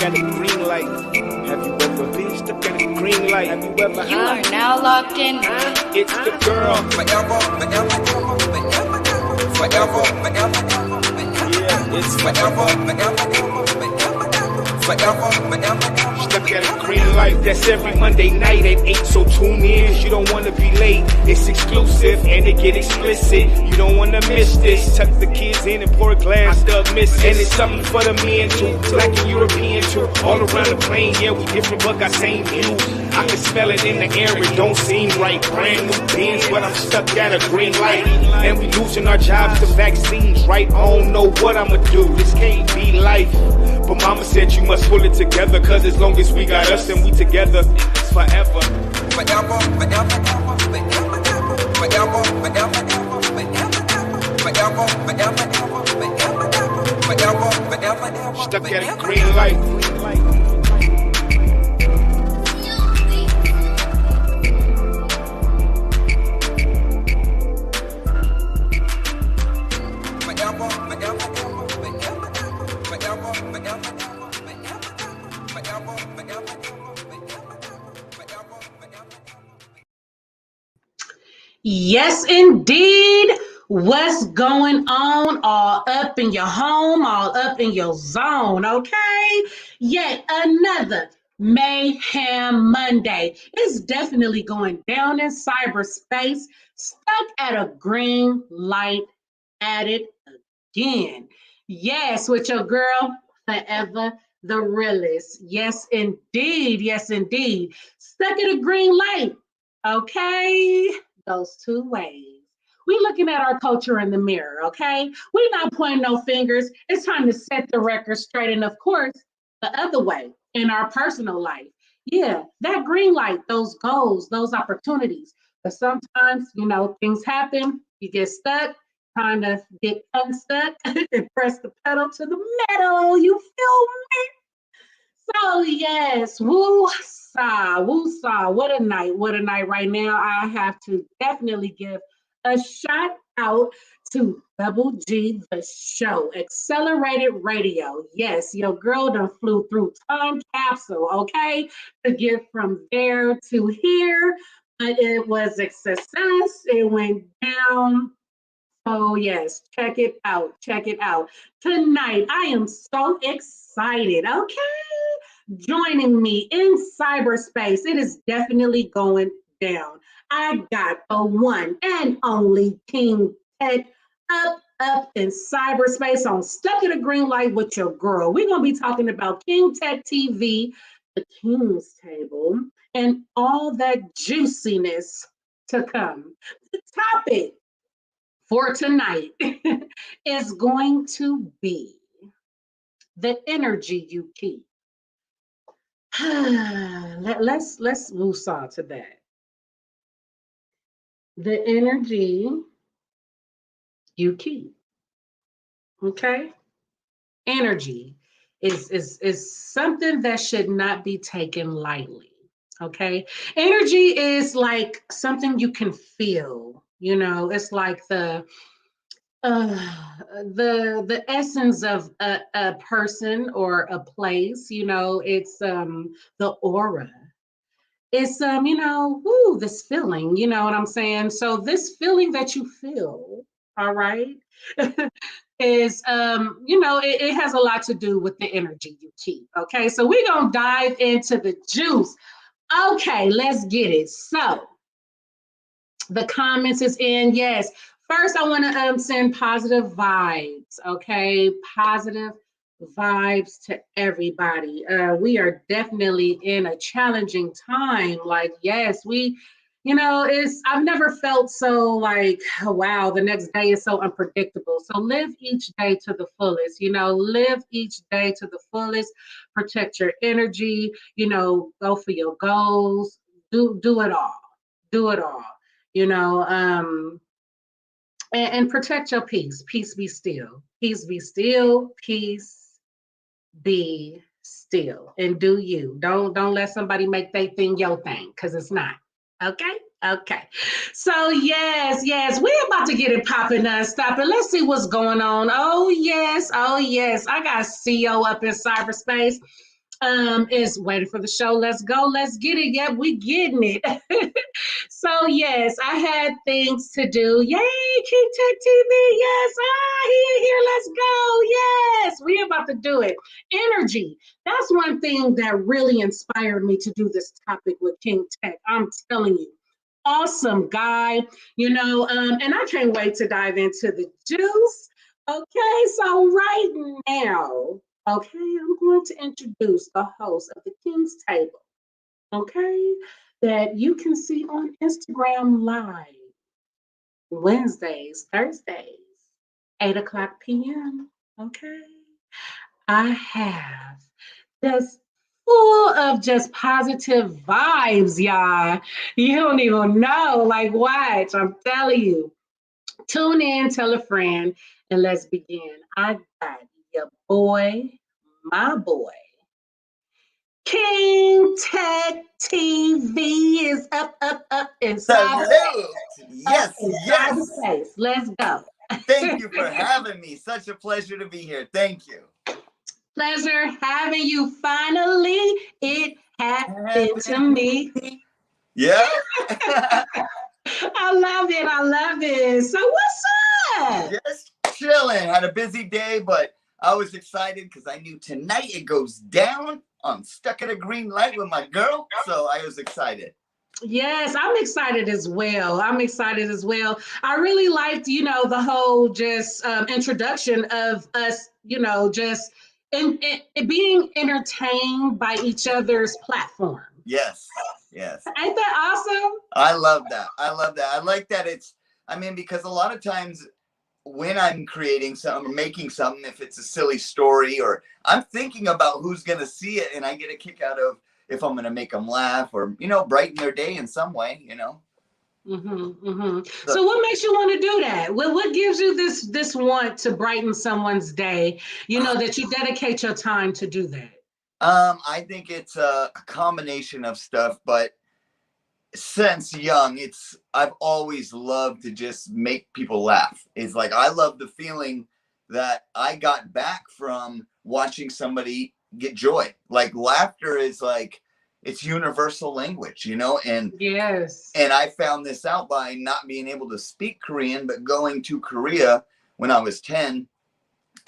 at a green light. Have you ever been stuck at a green light? Have you ever? You are now locked in. It's the girl. Forever, forever, forever, forever, forever. Yeah, it's Forever, forever, forever, forever. stuck at a green light. That's every Monday night at 8, so tune in. You don't want to be late. It's exclusive and it get explicit. You don't want to miss this. Tuck the kids in and pour a glass. Thug miss. And it's something for the men too. Black and European too. All around the plane, yeah, we different but got same views. I can smell it in the air, it don't seem right. Brand new Benz, but I'm stuck at a green light. And we losing our jobs to vaccines, right? I don't know what I'ma do. This can't be life. But mama said you must pull it together, cause as long as we got us and we together, it's forever. Forever, forever, forever, forever, forever, forever. Stuck at a green light. Yes, indeed. What's going on? All up in your home, all up in your zone, okay? Yet another Mayhem Monday. It's definitely going down in cyberspace, stuck at a green light at it again. Yes, with your girl, forever the realest. Yes, indeed. Yes, indeed. Stuck at a green light, okay? Those two ways. We looking at our culture in the mirror, okay? We're not pointing no fingers. It's time to set the record straight. And of course, the other way in our personal life. Yeah, that green light, those goals, those opportunities. But sometimes, you know, things happen. You get stuck. Time to get unstuck and press the pedal to the metal. You feel me? So yes, woo-saw, woo-saw. What a night right now. I have to definitely give a shout out to Double G, the show, Accelerated Radio. Yes, your girl done flew through time capsule, okay, to get from there to here, but it was a success. It went down. Oh yes, check it out. Check it out. Tonight, I am so excited, okay? Joining me in cyberspace, it is definitely going down. I got the one and only KingTech up in cyberspace on Stuck at a Green Light with your girl. We're going to be talking about Kingtechtv, the King's Table, and all that juiciness to come. The topic for tonight is going to be the energy you keep. Let's move on to that. The energy you keep. Okay? Energy is something that should not be taken lightly. Okay? Energy is like something you can feel. You know, it's like the essence of a person or a place. You know, it's the aura. It's you know, this feeling. You know what I'm saying? So this feeling that you feel, all right, is you know, it has a lot to do with the energy you keep. Okay, so we're gonna dive into the juice. Okay, let's get it. So the comments is in. Yes. First, I want to send positive vibes, okay? Positive vibes to everybody. We are definitely in a challenging time. Like, yes, you know, I've never felt so like, wow, the next day is so unpredictable. So live each day to the fullest, you know, live each day to the fullest, protect your energy, you know, go for your goals, do it all, you know, and protect your peace. Peace be still. Peace be still. Peace be still. And do you. Don't let somebody make their thing your thing, because it's not. Okay? Okay. So yes, we're about to get it popping non-stop. Let's see what's going on. Oh yes. I got CEO up in cyberspace. is waiting for the show. Let's go. Let's get it. Yep, we getting it. So yes, I had things to do. Yay, KingTech TV. Yes, here. Let's go. Yes, we about to do it. Energy. That's one thing that really inspired me to do this topic with King Tech. I'm telling you. Awesome guy, and I can't wait to dive into the juice. Okay, so right now, okay, I'm going to introduce the host of the King's Table, okay, that you can see on Instagram Live Wednesdays, Thursdays, 8 o'clock p.m. Okay, I have just full of just positive vibes, y'all. You don't even know, like, watch, I'm telling you. Tune in, tell a friend, and let's begin. I got your boy, my boy. KingTech TV is up inside Salute. Yes, inside yes. the space. Let's go. Thank you for having me. Such a pleasure to be here. Thank you. Pleasure having you finally. It happened to me. Yeah. I love it. I love it. So what's up? Just chilling. Had a busy day, but I was excited because I knew tonight it goes down. I'm stuck at a green light with my girl, so I was excited. Yes, I'm excited as well. I really liked, the whole just introduction of us, just being entertained by each other's platform. Yes, yes. Ain't that awesome? I love that. I like that because a lot of times when I'm creating something or making something, if it's a silly story or I'm thinking about who's going to see it, and I get a kick out of if I'm going to make them laugh or, brighten their day in some way, So what makes you want to do that? What gives you this want to brighten someone's day, that you dedicate your time to do that? I think it's a combination of stuff, but since young, I've always loved to just make people laugh. It's like I love the feeling that I got back from watching somebody get joy. Like laughter is like it's universal language, and yes. And I found this out by not being able to speak Korean, but going to Korea when I was 10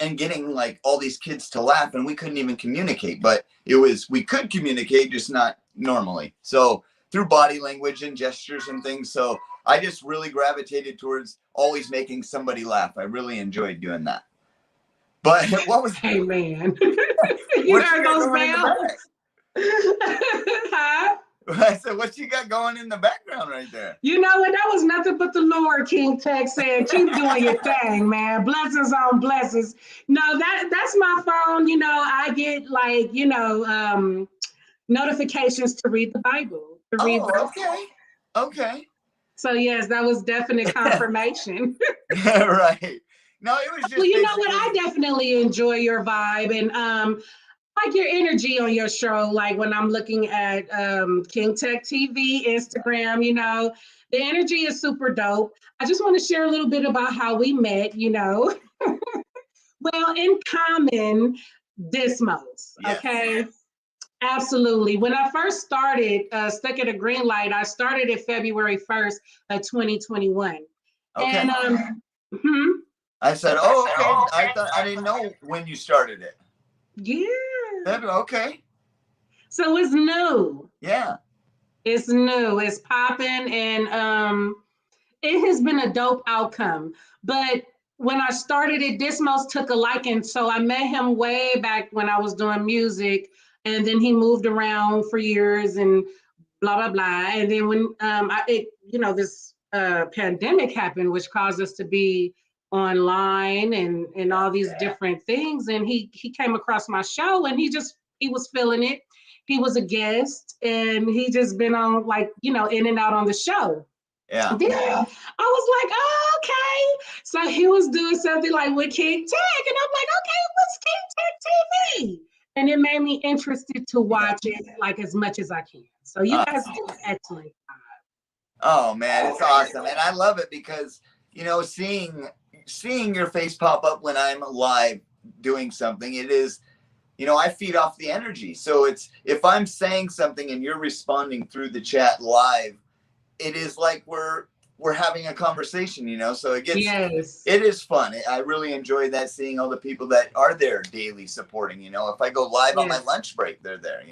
and getting like all these kids to laugh, and we couldn't even communicate, but we could communicate, just not normally. So through body language and gestures and things. So I just really gravitated towards always making somebody laugh. I really enjoyed doing that. But what was... Hey, man. You heard those bells? Huh? I said, what you got going in the background right there? You know what? That was nothing but the Lord, King Tech said, keep doing your thing, man. Blessings on blessings. No, that's my phone. I get like, notifications to read the Bible. Okay. So yes, that was definite confirmation. Right. No, it was just... Well, you know what? I definitely enjoy your vibe and like your energy on your show. Like when I'm looking at KingTech TV, Instagram, the energy is super dope. I just want to share a little bit about how we met, Well, in common, Dismos, Yes. Okay? Absolutely. When I first started Stuck at a Green Light, I started it February 1st of 2021. Okay. And I said, okay. I didn't know when you started it. yeah. Okay. So it's new. Yeah. It's new. It's popping, and it has been a dope outcome. But when I started it, Dismos took a liking. So I met him way back when I was doing music, and then he moved around for years and blah blah blah. And then when this pandemic happened, which caused us to be online and all these different things, and he came across my show, and he was feeling it. He was a guest, and he just been on in and out on the show. Yeah. Then I was like, oh, okay. So he was doing something like with KingTech, and I'm like, okay, what's KingTech TV? And it made me interested to watch it like as much as I can. So you guys do an excellent job. Oh man, it's awesome, and I love it because seeing your face pop up when I'm live doing something, I feed off the energy. So it's, if I'm saying something and you're responding through the chat live, it is like we're having a conversation, so it Yes. is fun. I really enjoy that, seeing all the people that are there daily supporting. If I go live on my Yes. lunch break, they're there.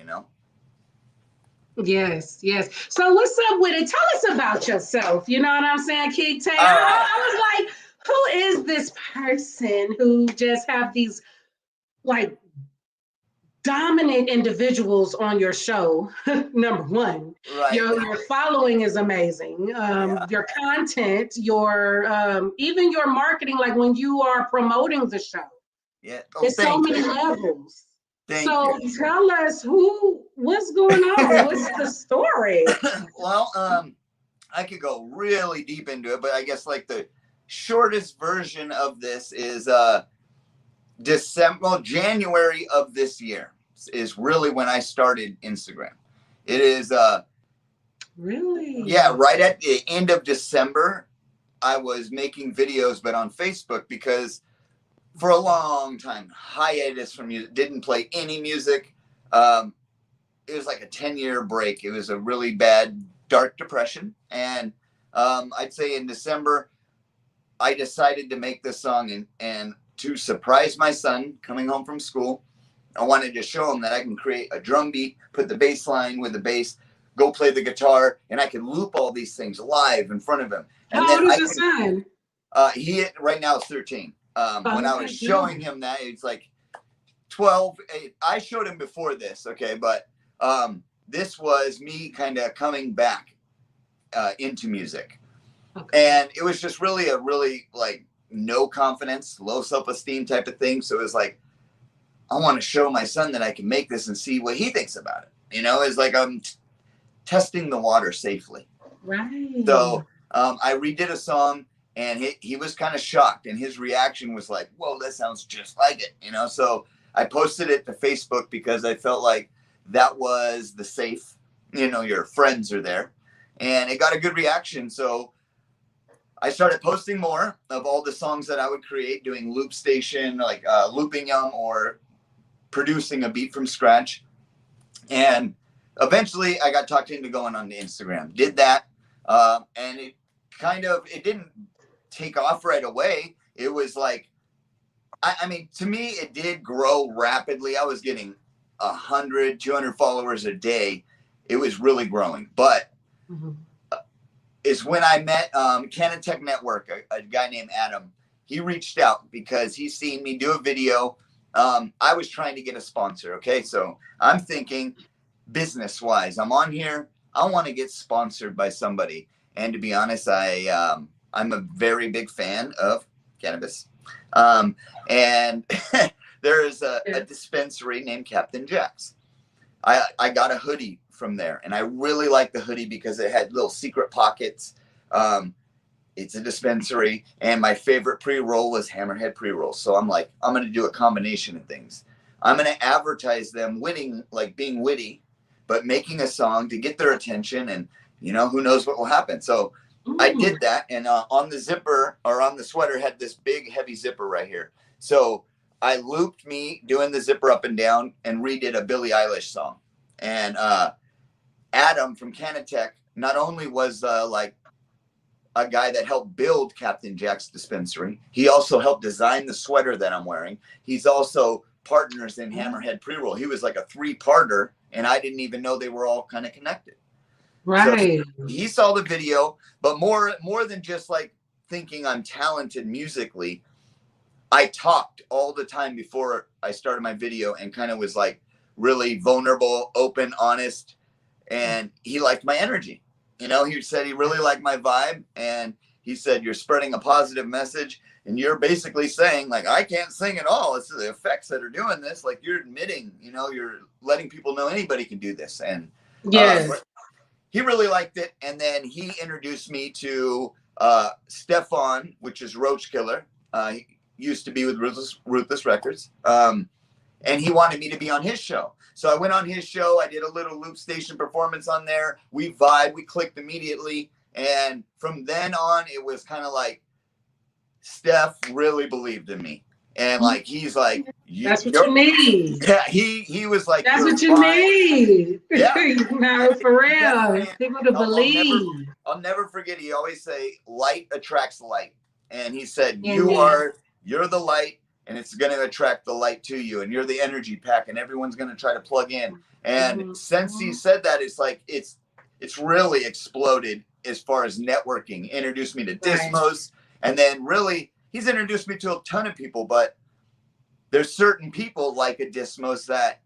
Yes, yes. So what's up with it? Tell us about yourself. You know what I'm saying, KingTech? All right. I was like, who is this person who just have these like dominant individuals on your show? Number one, Right. your following is amazing. Yeah. Your content, your even your marketing, like when you are promoting the show, Yeah. there's so many levels. Thank So you. tell us what's going on? What's the story? Well, I could go really deep into it, but I guess like the shortest version of this is January of this year is really when I started Instagram. It is Really? yeah, right at the end of December, I was making videos, but on Facebook, because for a long time, hiatus from music, didn't play any music. It was like a 10-year break. It was a really bad, dark depression. And I'd say in December, I decided to make this song, and to surprise my son coming home from school, I wanted to show him that I can create a drum beat, put the bass line with the bass, go play the guitar, and I can loop all these things live in front of him. And How old is your son? He right now is 13. When I was showing him that, it's like 12. I showed him before this, okay, but this was me kind of coming back into music. Okay. And it was just really a like no confidence, low self-esteem type of thing. So it was like, I want to show my son that I can make this and see what he thinks about it. It's like I'm testing the water safely. Right. So I redid a song, and he was kind of shocked, and his reaction was like, whoa, that sounds just like it. So I posted it to Facebook because I felt like that was the safe, your friends are there, and it got a good reaction. So I started posting more of all the songs that I would create, doing loop station, like looping them or producing a beat from scratch. And eventually I got talked into going on to Instagram, did that. And it didn't take off right away. It was like, I mean, to me, it did grow rapidly. I was getting 100, 200 followers a day. It was really growing. But is when I met KingTech Network, a guy named Adam. He reached out because he's seen me do a video. I was trying to get a sponsor. Okay. So I'm thinking business wise, I'm on here. I want to get sponsored by somebody. And to be honest, I'm a very big fan of cannabis. And there is a dispensary named Captain Jack's. I got a hoodie from there, and I really like the hoodie because it had little secret pockets. It's a dispensary, and my favorite pre-roll was Hammerhead pre-roll. So I'm like, I'm going to do a combination of things. I'm going to advertise them being witty, but making a song to get their attention, and who knows what will happen. So I did that, and on the zipper, or on the sweater, had this big heavy zipper right here. So I looped me doing the zipper up and down and redid a Billie Eilish song. And Adam from KingTech not only was like a guy that helped build Captain Jack's dispensary, he also helped design the sweater that I'm wearing. He's also partners in Hammerhead Pre-Roll. He was like a 3-parter, and I didn't even know they were all kind of connected. Right. So he saw the video, but more than just like thinking I'm talented musically, I talked all the time before I started my video and kind of was like really vulnerable, open, honest, and he liked my energy. He said he really liked my vibe, and he said, you're spreading a positive message, and you're basically saying, like, I can't sing at all. It's the effects that are doing this. Like, you're admitting, you're letting people know anybody can do this. And he really liked it. And then he introduced me to Stefan, which is Roach Killer. He used to be with Ruthless Records. And he wanted me to be on his show. So I went on his show. I did a little loop station performance on there. We vibed. We clicked immediately. And from then on, it was kind of like Steph really believed in me. And like, he's like, That's what you need. yeah, he was like, That's you're what you fine. need. Yeah. No, for He kept real. saying, People to believe. I'll never forget. He always say, light attracts light. And he said, Amen. you're the light, and it's going to attract the light to you. And you're the energy pack, and everyone's going to try to plug in. And since he said that, it's like, it's really exploded as far as networking. Introduced me to Dismos. And then really, he's introduced me to a ton of people, but there's certain people like a Dismos that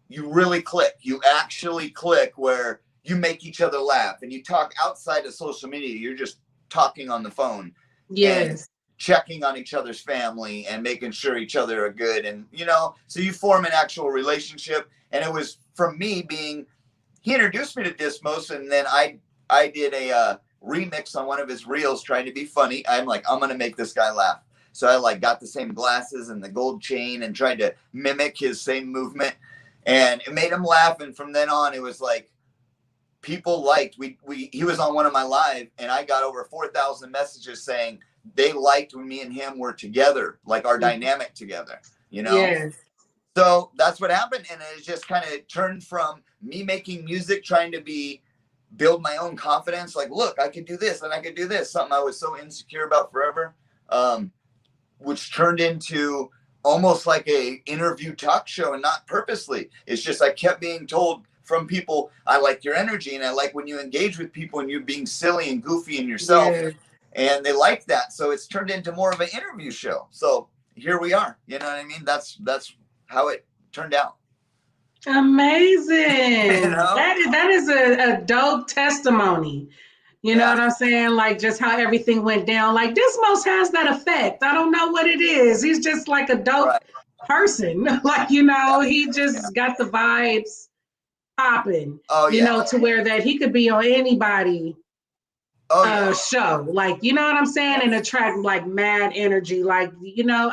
you really click. You actually click where you make each other laugh, and you talk outside of social media. You're just talking on the phone. Yes. And checking on each other's family and making sure each other are good. And, you know, so you form an actual relationship. And it was from me he introduced me to Dismos, and then I did a remix on one of his reels trying to be funny. I'm like, I'm going to make this guy laugh. So I like got the same glasses and the gold chain and tried to mimic his same movement, and it made him laugh. And from then on, it was like, people liked, he was on one of my live, and I got over 4,000 messages saying they liked when me and him were together, like our dynamic together, you know? Yes. So that's what happened. And it just kind of turned from me making music, trying to build my own confidence. Like, look, I could do this and I could do this. Something I was so insecure about forever, which turned into almost like a interview talk show, and not purposely. It's just, I kept being told from people, I like your energy, and I like when you engage with people and you're being silly and goofy in yourself. Yes. And they like that. So it's turned into more of an interview show. So here we are. You know what I mean? That's how it turned out. Amazing. You know? That is a dope testimony. You know what I'm saying? Like, just how everything went down. Like, Dismos has that effect. I don't know what it is. He's just like a dope person. Like, you know, he just got the vibes popping. You know, to where that he could be on anybody show. Like, you know what I'm saying? And attract like mad energy. Like, you know,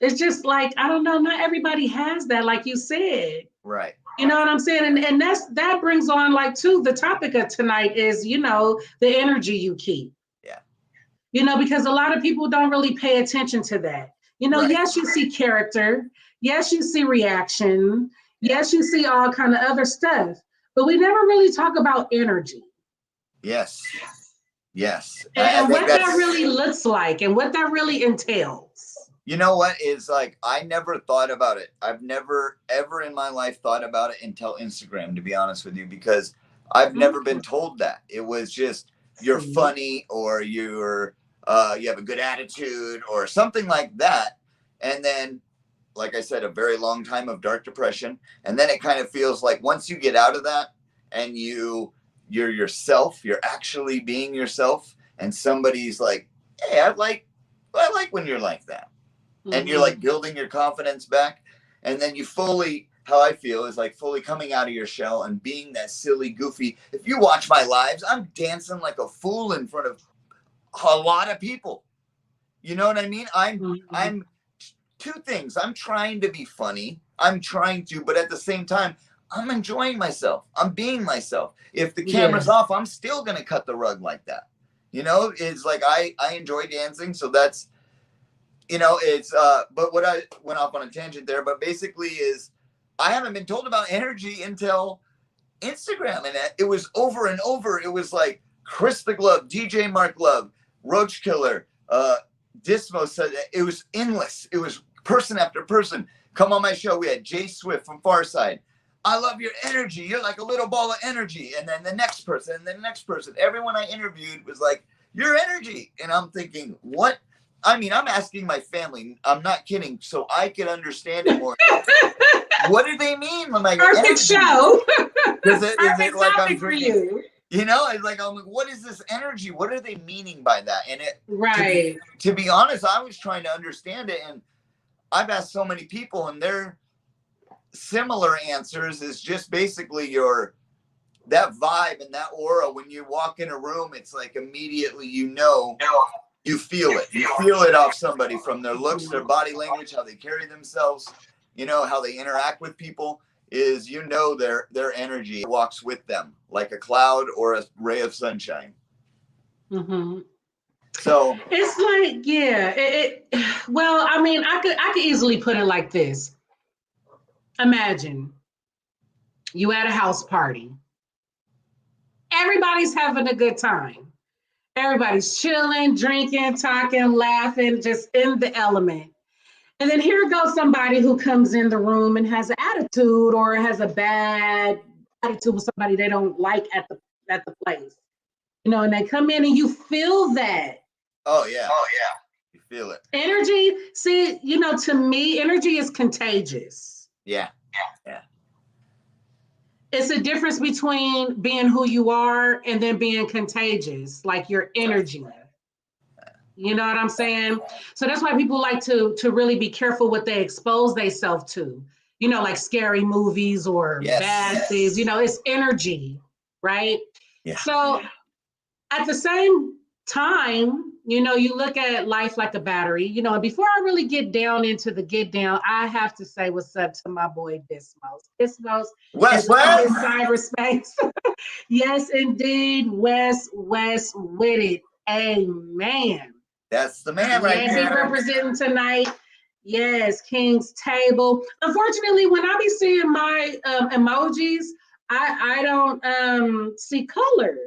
it's just like, I don't know, not everybody has that, like you said. Right. You know what I'm saying? And that brings on, like, too, the topic of tonight is, you know, the energy you keep. Yeah. You know, because a lot of people don't really pay attention to that. You know, yes, you see character. Yes, you see reaction. Yes, you see all kind of other stuff. But we never really talk about energy. Yes. Yes. And what that really looks like and what that really entails. You know what is, like, I never thought about it. I've never ever in my life thought about it until Instagram, to be honest with you, because I've never been told that. It was just, you're funny, or you have a good attitude or something like that. And then, like I said, a very long time of dark depression. And then it kind of feels like once you get out of that and you're yourself, you're actually being yourself, and somebody's like, hey, I like when you're like that. And you're like building your confidence back. And then you how I feel is like fully coming out of your shell and being that silly, goofy. If you watch my lives, I'm dancing like a fool in front of a lot of people. You know what I mean? I'm two things. I'm trying to be funny. But at the same time, I'm enjoying myself. I'm being myself. If the camera's off, I'm still going to cut the rug like that. You know, it's like, I enjoy dancing. So that's, you know, it's, but what I went off on a tangent there, but basically is, I haven't been told about energy until Instagram, and it was over and over. It was like Chris the Glove, DJ Mark Love, Roach Killer, Dismo said it was endless. It was person after person. Come on my show. We had Jay Swift from Farside. I love your energy. You're like a little ball of energy. And then the next person, and then the next person. Everyone I interviewed was like, your energy. And I'm thinking, what? I mean, I'm asking my family. I'm not kidding. So I can understand it more. What do they mean when like perfect energy? show? Is it like I'm for drinking? you. You know, it's like, I'm like, what is this energy? What are they meaning by that? And to be honest, I was trying to understand it, and I've asked so many people, and their similar answers is just basically that vibe and that aura. When you walk in a room, it's like immediately, you feel it. You feel it off somebody from their looks, their body language, how they carry themselves, you know, how they interact with people. Is, their energy walks with them like a cloud or a ray of sunshine. So It's like, yeah, well, I mean, I could easily put it like this. Imagine you at a house party. Everybody's having a good time. Everybody's chilling, drinking, talking, laughing, just in the element. And then here goes somebody who comes in the room and has an attitude or has a bad attitude with somebody they don't like at the place. You know, and they come in and you feel that. oh yeah. You feel it. Energy, see, you know, to me, energy is contagious. Yeah. It's a difference between being who you are and then being contagious, like your energy. You know what I'm saying? So that's why people like to really be careful what they expose themselves to. You know, like scary movies or bad things. You know, it's energy, right? Yeah. So at the same time, you know, you look at life like a battery. You know, and before I really get down into the get down, I have to say what's up to my boy Dismos. Dismos is in cyberspace. Yes, indeed, Wes with it. Amen. That's the man right Yes, there. he's representing tonight. Yes, King's Table. Unfortunately, when I be seeing my emojis, I don't see color.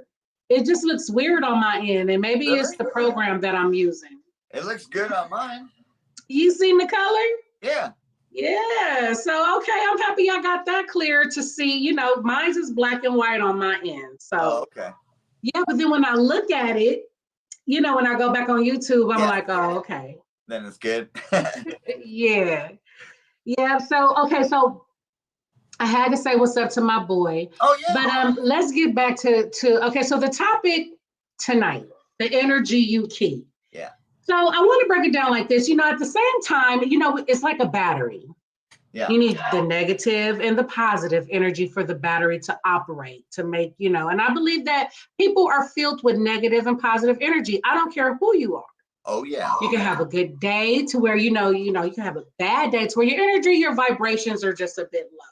It just looks weird on my end, and maybe Really? it's the program that I'm using. It looks good on mine. You seen the color? Yeah. Yeah. So okay, I'm happy I got that clear to see. You know, mine's is black and white on my end. So Okay. yeah, but then when I look at it, you know, when I go back on YouTube, I'm like, oh, okay. Then it's good. Yeah. Yeah. So okay, so I had to say what's up to my boy. Oh yeah. But let's get back to okay, so the topic tonight, the energy you keep. Yeah. So I want to break it down like this. You know, at the same time, you know, it's like a battery. Yeah. You need the negative and the positive energy for the battery to operate, to make, you know, and I believe that people are filled with negative and positive energy. I don't care who you are. Oh yeah. You can have a good day to where, you can have a bad day to where your energy, your vibrations are just a bit low.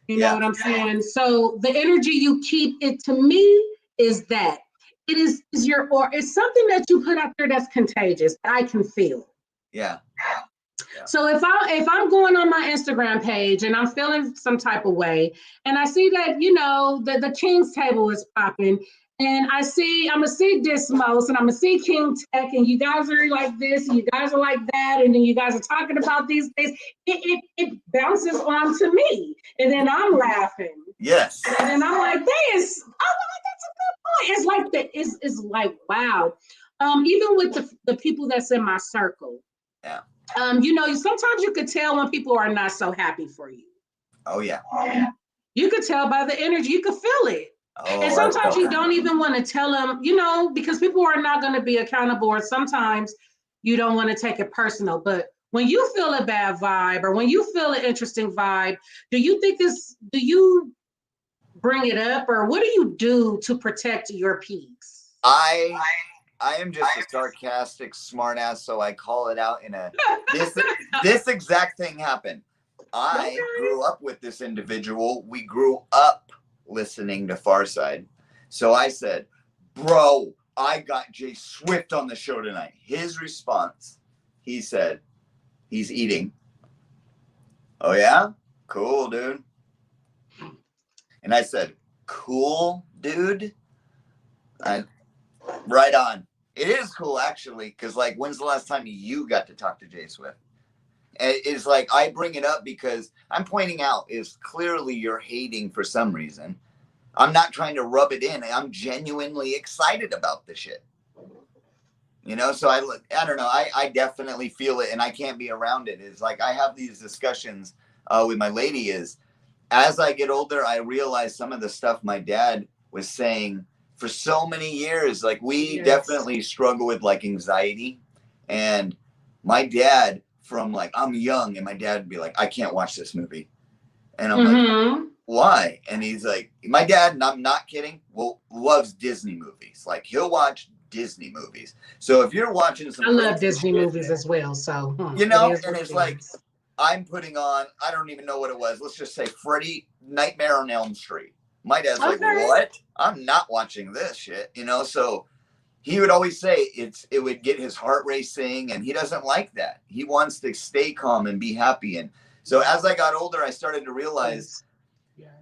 You know what I'm saying? So the energy you keep, it to me is that it is or it's something that you put out there that's contagious. I can feel. Yeah. So if I'm going on my Instagram page and I'm feeling some type of way, and I see that, you know, the King's Table is popping, and I'm gonna see Dismos, and I'm gonna see KingTech, and you guys are like this, and you guys are like that, and then you guys are talking about these things. It bounces on to me, and then I'm laughing. Yes. And then I'm like, that's a good point. It's like that. It's like, wow. Even with the people that's in my circle. Yeah. You know, sometimes you could tell when people are not so happy for you. Oh yeah. You could tell by the energy. You could feel it. Oh, and sometimes you don't even want to tell them, you know, because people are not going to be accountable, or sometimes you don't want to take it personal. But when you feel a bad vibe, or when you feel an interesting vibe, do you bring it up, or what do you do to protect your peace? I am just a sarcastic smartass, so I call it out in a this exact thing happened. I grew up with this individual. We grew up listening to Farside. So I said, bro, I got Jay Swift on the show tonight. His response, he said, he's eating. Oh yeah? Cool, dude. And I said, cool, dude. Right on. It is cool, actually, because, like, when's the last time you got to talk to Jay Swift? It's like, I bring it up because I'm pointing out is clearly you're hating for some reason. I'm not trying to rub it in. I'm genuinely excited about the shit. You know, so I don't know. I definitely feel it, and I can't be around it. It's like I have these discussions with my lady is, as I get older, I realize some of the stuff my dad was saying for so many years. Like, we definitely struggle with, like, anxiety. And my dad, from, like, I'm young, and my dad would be like, I can't watch this movie. And I'm like, why? And he's like, my dad, and I'm not kidding, loves Disney movies. Like, he'll watch Disney movies. So if you're watching some, I love Disney movies as well. So you know, and it's like, I'm putting on, I don't even know what it was. Let's just say Freddy Nightmare on Elm Street. My dad's like, what? I'm not watching this shit, you know? So he would always say it would get his heart racing, and he doesn't like that. He wants to stay calm and be happy. And so as I got older, I started to realize,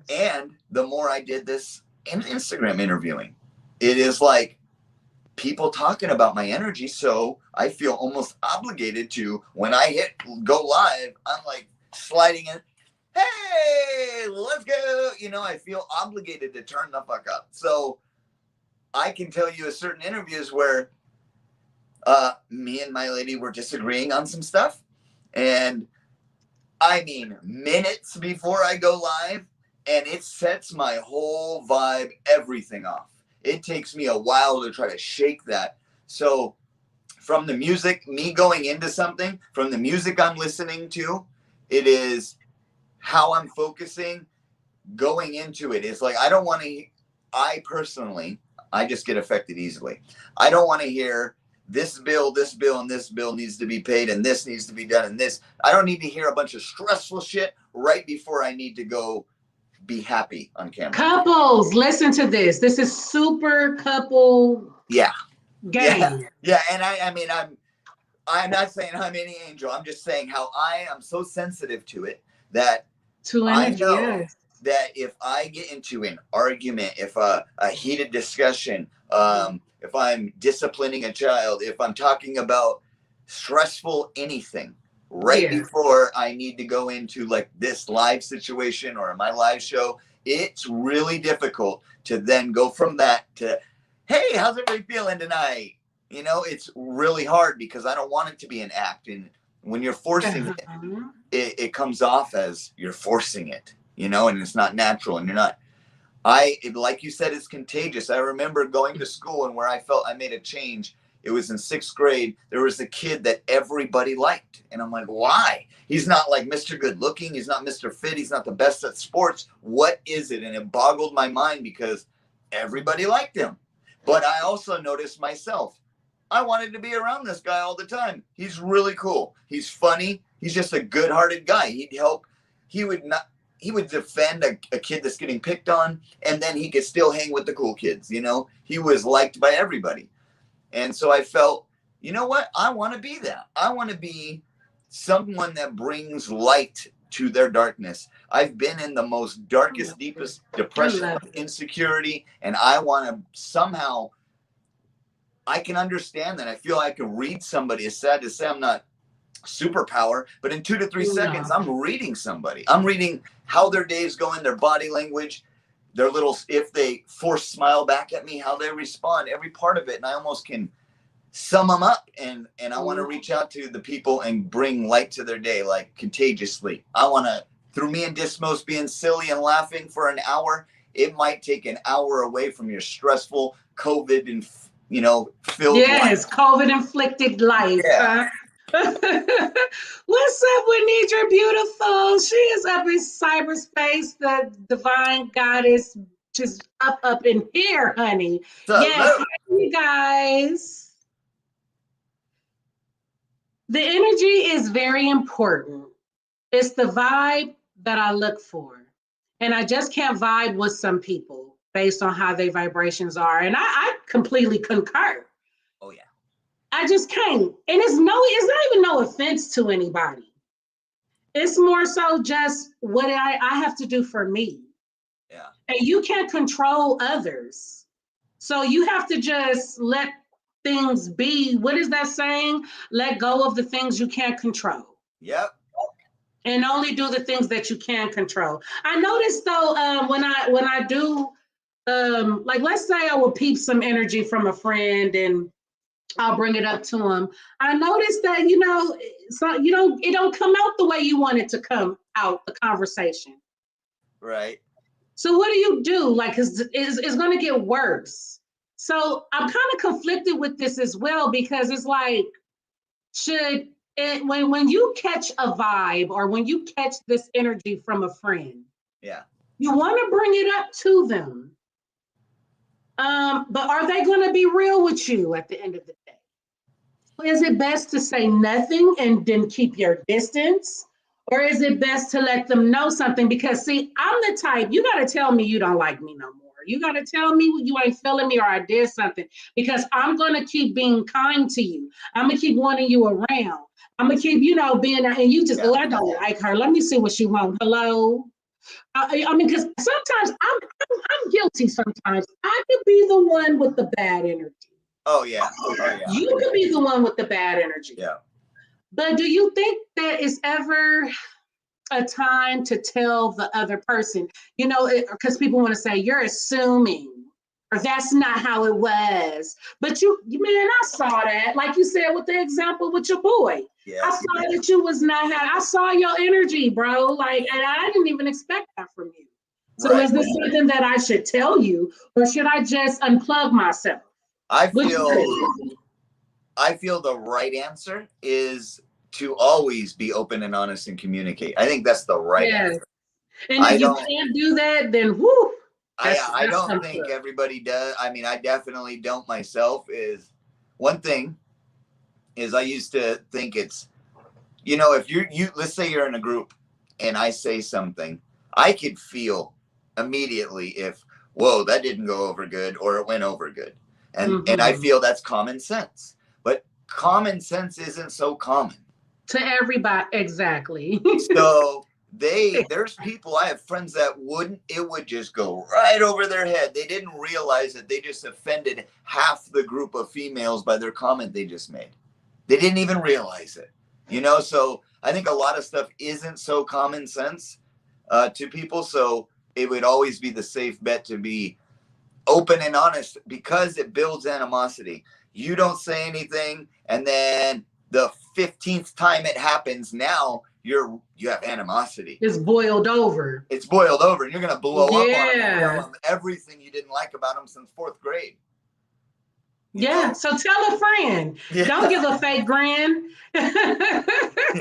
and the more I did this in Instagram interviewing, it is like people talking about my energy. So I feel almost obligated to, when I hit go live, I'm like sliding in, hey, let's go. You know, I feel obligated to turn the fuck up. So I can tell you certain interviews where me and my lady were disagreeing on some stuff. And I mean, minutes before I go live, and it sets my whole vibe, everything off. It takes me a while to try to shake that. So from the music, me going into something, from the music I'm listening to, it is how I'm focusing going into it. It's like, I personally, I just get affected easily. I don't want to hear this bill, and this bill needs to be paid, and this needs to be done, and this. I don't need to hear a bunch of stressful shit right before I need to go be happy on camera. Couples, listen to this. This is super couple game. Yeah. And I mean, I'm not saying I'm any angel. I'm just saying how I am so sensitive to it that I know that if I get into an argument, if a heated discussion, if I'm disciplining a child, if I'm talking about stressful anything, before I need to go into like this live situation or my live show, it's really difficult to then go from that to, hey, how's everybody feeling tonight? You know, it's really hard because I don't want it to be an act. And when you're forcing it comes off as you're forcing it, you know, and it's not natural, and you're not. Like you said, it's contagious. I remember going to school and where I felt I made a change. It was in 6th grade. There was a kid that everybody liked. And I'm like, why? He's not like Mr. Good Looking. He's not Mr. Fit. He's not the best at sports. What is it? And it boggled my mind because everybody liked him. But I also noticed myself, I wanted to be around this guy all the time. He's really cool. He's funny. He's just a good-hearted guy. He'd help. He would defend a kid that's getting picked on, and then he could still hang with the cool kids. You know, he was liked by everybody. And so I felt, you know what? I want to be that. I want to be someone that brings light to their darkness. I've been in the most darkest, deepest depression, insecurity, and I want to somehow, I can understand that. I feel I can read somebody. It's sad to say I'm not superpower, but in 2 to 3 seconds, I'm reading somebody. I'm reading how their day's going, their body language, their little, if they force smile back at me, how they respond, every part of it. And I almost can sum them up. And I want to reach out to the people and bring light to their day, like contagiously. I want to, through me and Dismos being silly and laughing for an hour, it might take an hour away from your stressful COVID and, you know, filled life. COVID inflicted life. Yeah. What's up, Winidra Beautiful? She is up in cyberspace, the divine goddess, just up in here, honey. Yes, you guys. The energy is very important. It's the vibe that I look for. And I just can't vibe with some people based on how their vibrations are. And I completely concur. Oh, yeah. I just can't. And it's not even no offense to anybody. It's more so just what I have to do for me. Yeah. And you can't control others. So you have to just let things be. What is that saying? Let go of the things you can't control. Yep. And only do the things that you can control. I noticed though, when I do, like let's say I will peep some energy from a friend and I'll bring it up to him. I noticed that, you know, it don't come out the way you want it to come out, the conversation. Right. So what do? Like, it's going to get worse. So I'm kind of conflicted with this as well, because it's like, when you catch a vibe or when you catch this energy from a friend, yeah, you want to bring it up to them. But are they going to be real with you at the end of the day? Is it best to say nothing and then keep your distance? Or is it best to let them know something? Because see, I'm the type, you got to tell me you don't like me no more. You got to tell me you ain't feeling me or I did something, because I'm going to keep being kind to you. I'm going to keep wanting you around. I'm going to keep, being there. And you just, oh, I don't like her. Let me see what she wants. Hello? I mean, because sometimes I'm guilty sometimes. I could be the one with the bad energy. Oh, yeah. Oh, yeah. You could be the one with the bad energy. Yeah. But do you think there is ever a time to tell the other person, because people want to say you're assuming, or that's not how it was. But man, I saw that, like you said with the example with your boy. Yeah, I saw that you was not I saw your energy, bro. Like, and I didn't even expect that from you. So is this something that I should tell you, or should I just unplug myself? I feel the right answer is to always be open and honest and communicate. I think that's the right answer. And if you can't do that, then whoo. I don't think everybody does. I mean, I definitely don't myself. Is one thing is I used to think it's, if you let's say you're in a group and I say something, I could feel immediately if, whoa, that didn't go over good or it went over good. And I feel that's common sense. But common sense isn't so common to everybody. Exactly. So there's people, I have friends that it would just go right over their head. They didn't realize that they just offended half the group of females by their comment they just made. They didn't even realize it, so I think a lot of stuff isn't so common sense to people. So it would always be the safe bet to be open and honest, because it builds animosity. You don't say anything, and then the 15th time it happens, now you have animosity. It's boiled over. It's boiled over, and you're gonna blow up on them and tell them everything you didn't like about them since 4th grade. You know? So tell a friend. Yeah. Don't give a fake grin. You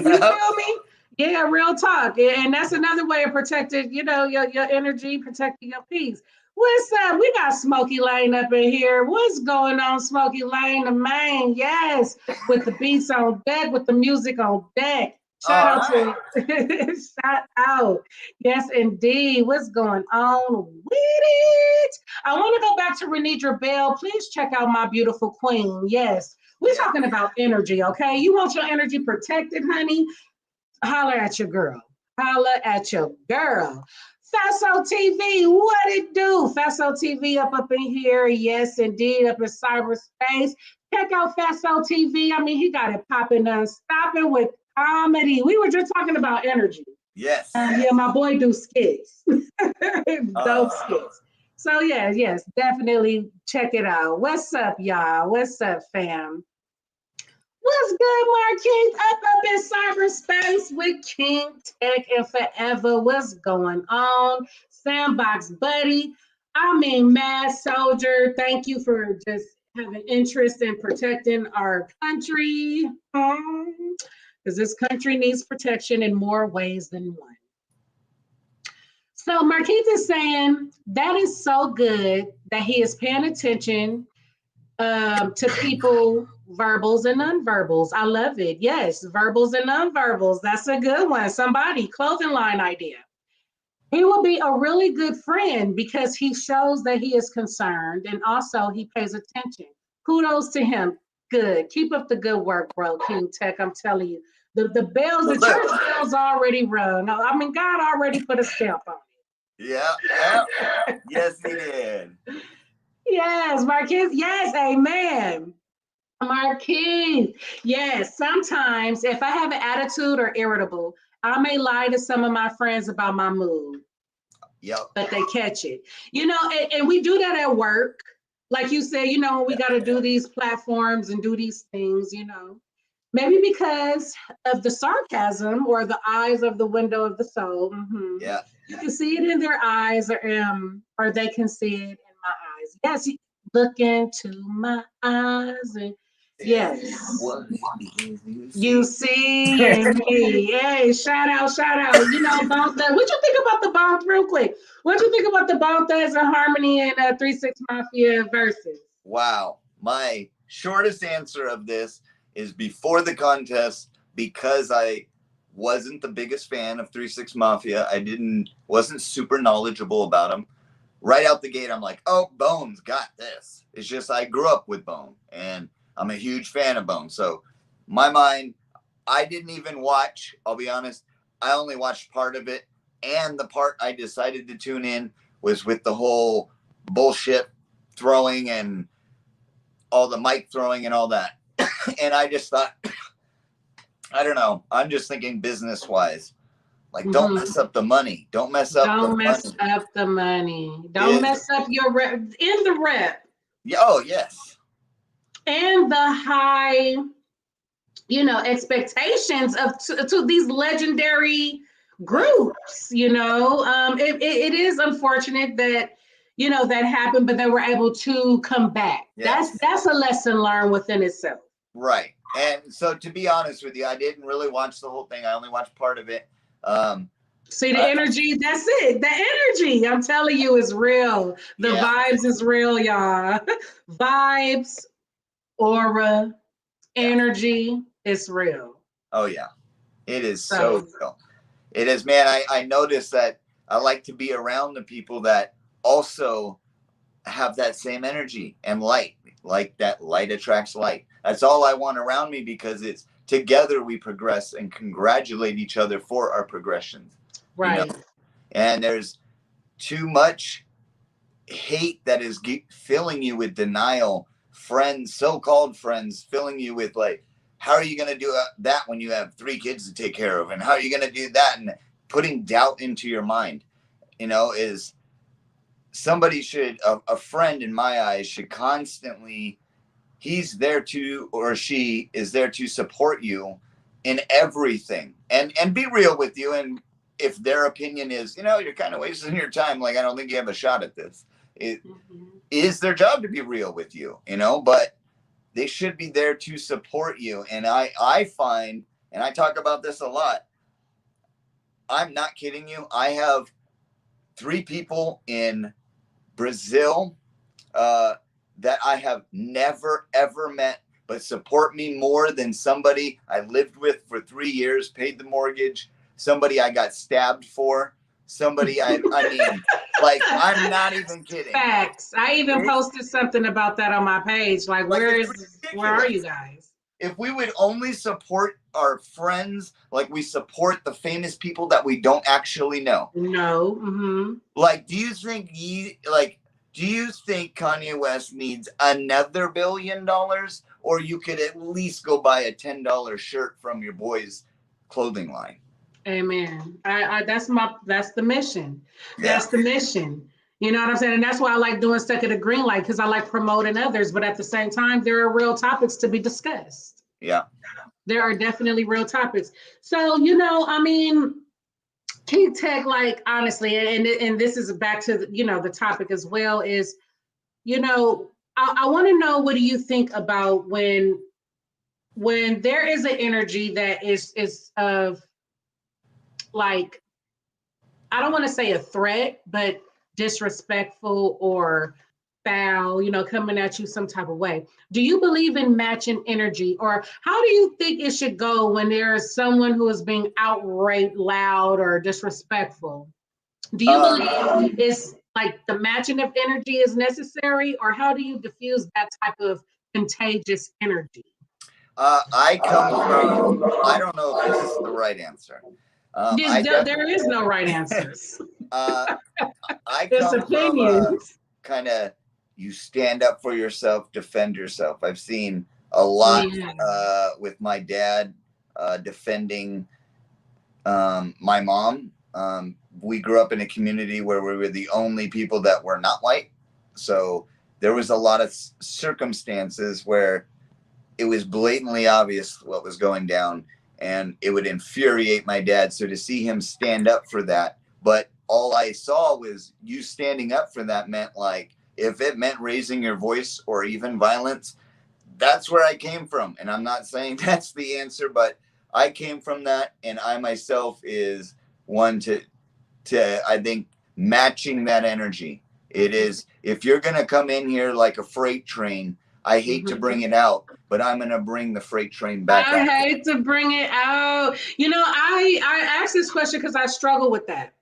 feel me? Yeah, real talk. And that's another way of protecting, your energy, protecting your peace. What's up? We got Smokey Lane up in here. What's going on, Smokey Lane, the man? Yes, with the beats on deck, with the music on deck. Shout out. Yes, indeed. What's going on with it? I want to go back to Renidra Bell. Please check out my beautiful queen. Yes, we're talking about energy, okay? You want your energy protected, honey? Holler at your girl. Holler at your girl. Faso TV, what it do? Faso TV up in here. Yes, indeed, up in cyberspace. Check out Faso TV. I mean, he got it popping, stopping with comedy. We were just talking about energy. Yes. Yeah, my boy do skits. Dope skits. So yes, definitely check it out. What's up, y'all? What's up, fam? What's good, Marquise? Up in cyberspace with KingTech and Forever. What's going on? Sandbox Buddy. I mean, Mad Soldier. Thank you for just having interest in protecting our country. Because this country needs protection in more ways than one. So Marquise is saying that is so good that he is paying attention to people, verbals and nonverbals. I love it. Yes, verbals and nonverbals. That's a good one. Somebody, clothing line idea. He will be a really good friend because he shows that he is concerned and also he pays attention. Kudos to him. Good. Keep up the good work, bro, KingTech. I'm telling you. The bells, the church bells already rung. I mean, God already put a stamp on it. Yeah. Yes, he did. Yes, Marquise. Yes, amen. Marquise. Yes, sometimes if I have an attitude or irritable, I may lie to some of my friends about my mood. Yep. But they catch it. And we do that at work. Like you said, when we got to do these platforms and do these things, maybe because of the sarcasm or the eyes of the window of the soul. Mm-hmm. Yeah. You can see it in their eyes or they can see it in my eyes. Yes, look into my eyes and yes. You see in me. Hey, shout out. What you think about the Bone real quick? What you think about the Bone Thugs and Harmony and 3-6 Mafia verses? Wow. My shortest answer of this is before the contest, because I wasn't the biggest fan of 3-6 Mafia. I wasn't super knowledgeable about them. right out the gate, I'm like, oh, Bone's got this. It's just I grew up with Bone, and I'm a huge fan of Bone. So my mind, I didn't even watch, I'll be honest, I only watched part of it. And the part I decided to tune in was with the whole bullshit throwing and all the mic throwing and all that. And I just thought, I don't know, I'm just thinking business wise. Like, don't mess up the money. Don't mess up the money. Don't mess up the money. Don't mess up your rep. In the rep. Yeah, oh, yes. And the high, expectations of to these legendary groups, it is unfortunate that, that happened, but they were able to come back. Yes. That's a lesson learned within itself. Right. And so to be honest with you, I didn't really watch the whole thing. I only watched part of it. See the energy, that's it. The energy, I'm telling you, is real. The vibes is real, y'all. Vibes, aura, energy, it's real. Oh, yeah. It is so real. It is, man. I noticed that I like to be around the people that also have that same energy and light. Like that light attracts light. That's all I want around me, because it's together we progress and congratulate each other for our progressions. Right. And there's too much hate that is filling you with denial. Friends, so-called friends, filling you with like, how are you going to do that when you have 3 kids to take care of? And how are you going to do that? And putting doubt into your mind, is somebody should, a friend in my eyes should constantly, he's there to, or she is there to support you in everything and be real with you. And if their opinion is, you're kind of wasting your time, like, I don't think you have a shot at this. It is their job to be real with you, but they should be there to support you. And I find, and I talk about this a lot, I'm not kidding you. I have 3 people in Brazil that I have never, ever met, but support me more than somebody I lived with for 3 years, paid the mortgage, somebody I got stabbed for, somebody I mean, like, I'm not even kidding. Facts. I even posted something about that on my page. Like where are you guys? If we would only support our friends like we support the famous people that we don't actually know. No. Mm-hmm. Like, do you think Kanye West needs another $1 billion? Or you could at least go buy a $10 shirt from your boy's clothing line? Amen. That's the mission. That's the mission. You know what I'm saying? And that's why I like doing Stuck at a Green Light, because I like promoting others. But at the same time, there are real topics to be discussed. Yeah. There are definitely real topics. So, KingTech, like, honestly, and this is back to, the topic as well, is, I want to know, what do you think about when there is an energy that is of, like, I don't want to say a threat, but disrespectful or foul, coming at you some type of way. Do you believe in matching energy, or how do you think it should go when there's someone who is being outright loud or disrespectful? Do you believe it's like the matching of energy is necessary, or how do you diffuse that type of contagious energy? I don't know if this is the right answer. There is no right answers. I come from kind of, you stand up for yourself, defend yourself. I've seen a lot with my dad defending my mom. We grew up in a community where we were the only people that were not white. So there was a lot of circumstances where it was blatantly obvious what was going down, and it would infuriate my dad. So to see him stand up for that, but all I saw was you standing up for that meant, like, if it meant raising your voice or even violence, that's where I came from. And I'm not saying that's the answer, but I came from that. And I myself is one to I think, matching that energy. It is, if you're going to come in here like a freight train, I hate to bring it out, but I'm going to bring the freight train back. I hate to bring it out. I asked this question because I struggle with that.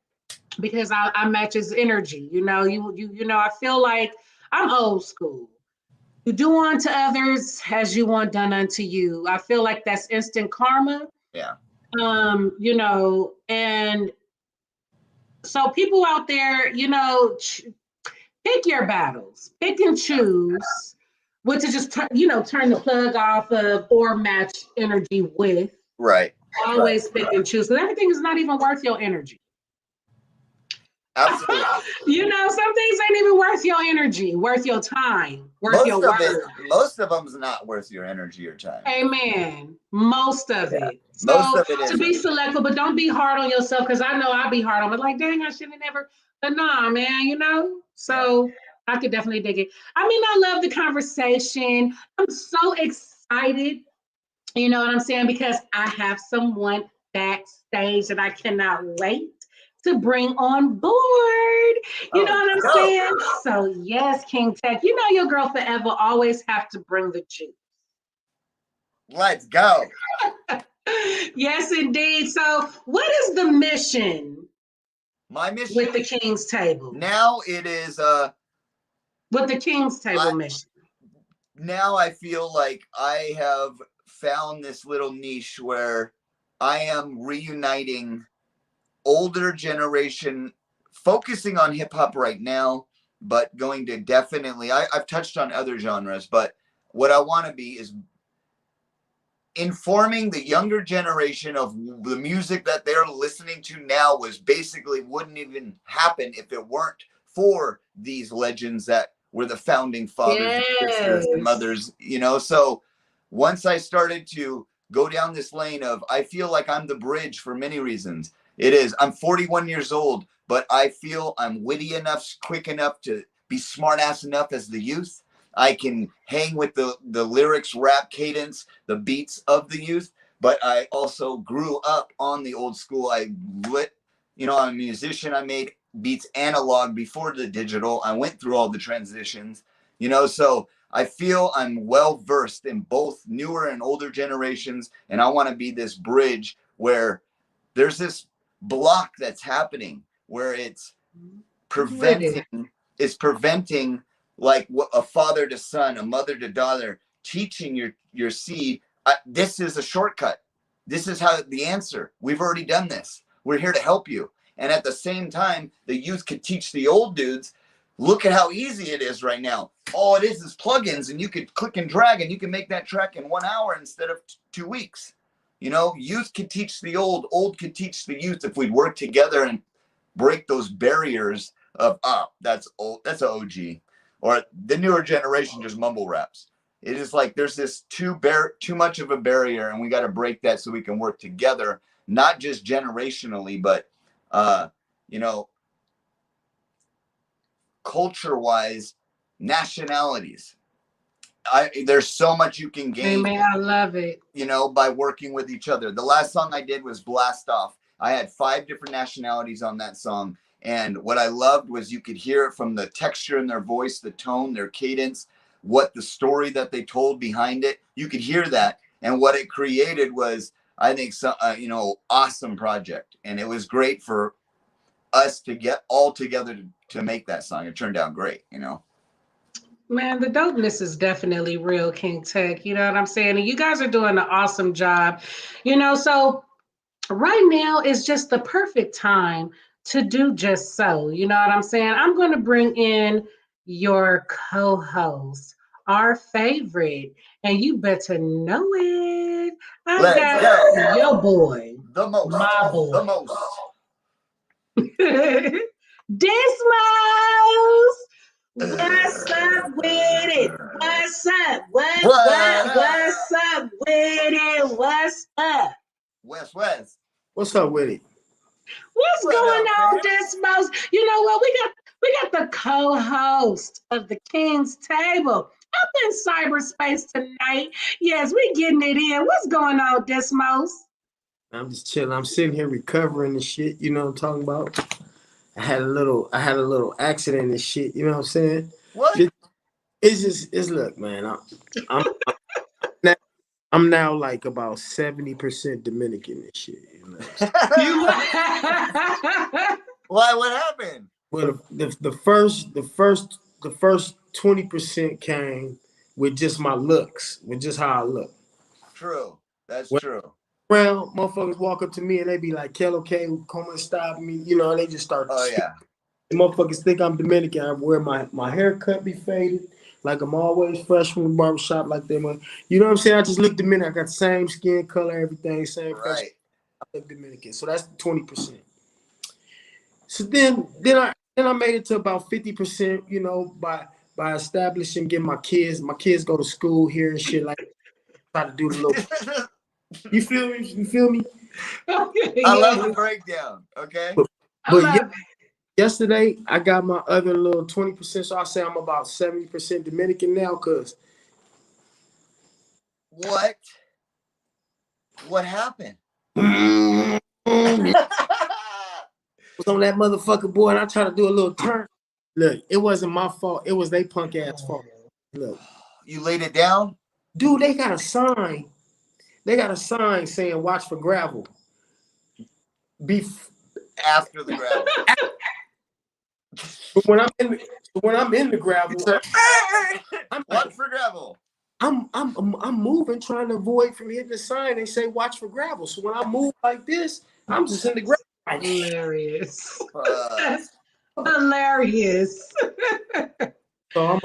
because I match his energy. I feel like I'm old school. You do unto others as you want done unto you. I feel like that's instant karma. Yeah. And so people out there, pick your battles, pick and choose what to just turn the plug off of or match energy with. Right. Always pick and choose, because everything is not even worth your energy. Absolutely. Some things ain't even worth your energy, worth your time, worth your word. Most of them's not worth your energy or time. Amen. Most of it. Most of it to be selective, but don't be hard on yourself, because I know I'll be hard on it. Like, dang, I should have never. But nah, man, So I could definitely dig it. I love the conversation. I'm so excited. You know what I'm saying? Because I have someone backstage that I cannot wait to bring on board. You know what I'm saying? So yes, KingTech, your girl forever always have to bring the juice. Let's go. Yes, indeed. So what is the mission? My mission with the King's Table. Now it is with the King's Table mission. Now I feel like I have found this little niche where I am reuniting older generation, focusing on hip hop right now, but going to definitely, I've touched on other genres, but what I want to be is informing the younger generation of the music that they're listening to now wouldn't even happen if it weren't for these legends that were the founding fathers and sisters and mothers, So once I started to go down this lane of, I feel like I'm the bridge for many reasons. I'm 41 years old, but I feel I'm witty enough, quick enough to be smart ass enough as the youth. I can hang with the lyrics, rap cadence, the beats of the youth, but I also grew up on the old school. I'm a musician. I made beats analog before the digital. I went through all the transitions, so I feel I'm well versed in both newer and older generations. And I want to be this bridge where there's this block that's happening where it's preventing like a father to son, a mother to daughter, teaching your seed. This is a shortcut. This is how the answer. We've already done this. We're here to help you. And at the same time, the youth could teach the old dudes, look at how easy it is right now. All it is plugins, and you could click and drag, and you can make that track in 1 hour instead of 2 weeks. Youth could teach the old could teach the youth if we'd work together and break those barriers of, that's old, that's an OG. Or the newer generation just mumble raps. It is like there's this too much of a barrier, and we got to break that so we can work together, not just generationally, but culture-wise, nationalities. There's so much you can gain. Amen. I love it. By working with each other. The last song I did was Blast Off. I had 5 different nationalities on that song. And what I loved was you could hear it from the texture in their voice, the tone, their cadence, what the story that they told behind it. You could hear that. And what it created was, I think, awesome project. And it was great for us to get all together to make that song. It turned out great, Man, the dopeness is definitely real, KingTech. You know what I'm saying? And you guys are doing an awesome job. So right now is just the perfect time to do just so. You know what I'm saying? I'm going to bring in your co-host, our favorite, and you better know it. I got your boy, the most, my boy, the most. Dismos. What's up with it? What's up? What's up with it? What's up? West. What's up with it? What's going on, Dismos? You know what? We got the co-host of the King's Table up in cyberspace tonight. Yes, we getting it in. What's going on, Dismos? I'm just chilling. I'm sitting here recovering and shit. You know what I'm talking about? I had a little accident and shit. You know what I'm saying? What? It's look, man. I'm now like about 70% Dominican and shit. Why? What happened? Well, the first 20% came with just my looks, with just how I look. True. That's Well, true. Well, motherfuckers walk up to me and they be like, "Kel, okay, come and stop me," and they just start. Oh yeah. The motherfuckers think I'm Dominican. I wear my haircut be faded, like I'm always fresh from the barbershop, like them. You know what I'm saying? I just look Dominican. I got the same skin color, everything, same fresh. Right. I look Dominican. So that's 20%. So then I made it to about 50%. By establishing, getting my kids. My kids go to school here and shit. Like try to do the little. You feel me? You feel me? I love the breakdown. Okay. But yesterday I got my other little 20%. So I say I'm about 70% Dominican now, cause What happened? was on that motherfucker boy, and I tried to do a little turn. Look, it wasn't my fault. It was they punk ass fault. Look, You laid it down? dude, they got a sign. They got a sign saying "Watch for gravel." After the gravel. But when I'm in the gravel, Watch for gravel. I'm moving, trying to avoid from hitting the sign. They say "Watch for gravel." So when I move like this, I'm just in the gravel. Hilarious. That's Hilarious. So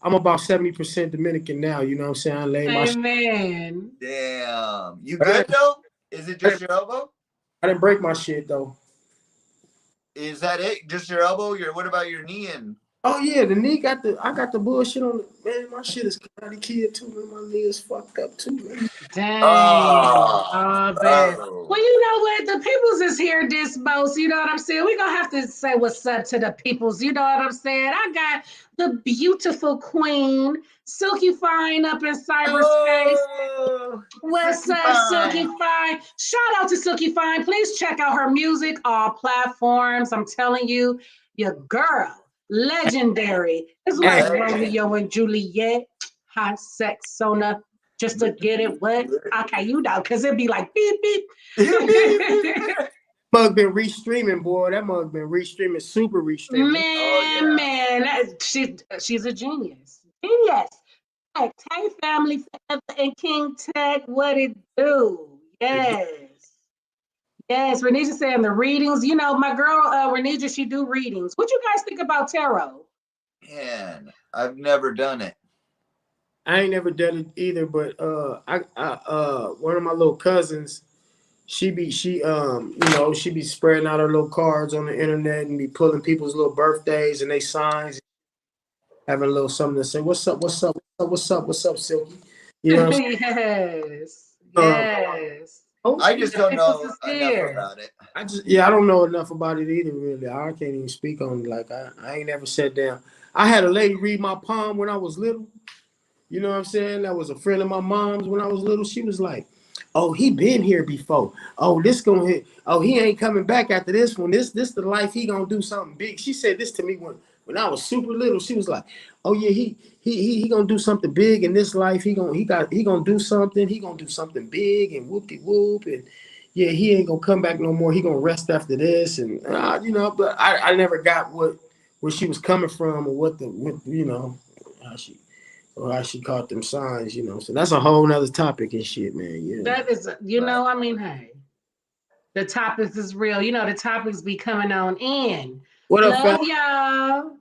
I'm about 70% Dominican now. You know what I'm saying? I lay my. Amen. damn. You good though? Is it just your elbow? I didn't break my shit though. Is that it? Just your elbow? What about your knee and? Oh yeah, the knee I got the bullshit on the man. My shit is Karate Kid too, man. My knee is fucked up too, man. Dang. Oh, Bad. bro. Well, you know what? The peoples is here this most. You know what I'm saying? We're going to have to say what's up to the peoples. You know what I'm saying? I got the beautiful queen, Silky Fine, up in cyberspace. What's up, Silky Fine? Shout out to Silky Fine. Please check out her music, all platforms. I'm telling you, your girl, legendary. It's like Romeo and Juliet, hot sex, Sona, just to get it what? Okay, you know, because it'd be like beep, beep. Mug been restreaming, boy. That mug been restreaming, super restreaming. Man, she's a genius. Genius. Hey, family forever and KingTech, what it do? Yes. Yes, Renija saying the readings. You know, my girl Renija, she do readings. What you guys think about tarot? Man, I've never done it. I ain't never done it either, but one of my little cousins, she be spreading out her little cards on the internet and be pulling people's little birthdays and they signs, having a little something to say. What's up, Silky? You know what I'm saying? Yes. I just don't know enough about it. I don't know enough about it either, really. I can't even speak on it. Like I ain't never sat down. I had a lady read my palm when I was little. You know what I'm saying? That was a friend of my mom's when I was little. She was like, "Oh, he been here before. Oh, this gonna hit. Oh, he ain't coming back after this one. This the life he gonna do something big." She said this to me when I was super little. She was like, "Oh yeah, he gonna do something big in this life. He gonna do something. He gonna do something big and whoop de whoop and yeah, he ain't gonna come back no more. He gonna rest after this and But I never got where she was coming from or how she caught them signs, So that's a whole nother topic and shit, man. Yeah. That is, I mean, hey, the topics is real. The topics be coming on in. What up, Love y'all.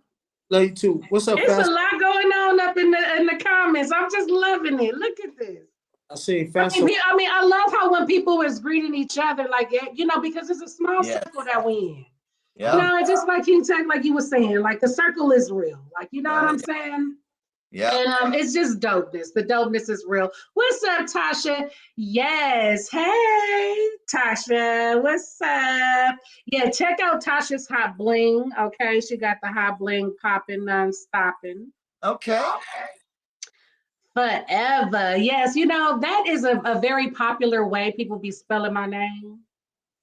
Love you too. What's up, It's a lot going on up in the comments. I'm just loving it. Look at this. I see. I love how when people is greeting each other like that, because it's a small circle that we in. Yeah. Just like KingTech, like you were saying, like the circle is real. Like, what I'm saying? Yeah. And it's just dopeness. The dopeness is real. What's up, Tasha? Yes. Hey, Tasha. What's up? Yeah, check out Tasha's hot bling. Okay, she got the hot bling popping, non-stopping. Okay. Forever. Yes, that is a very popular way people be spelling my name.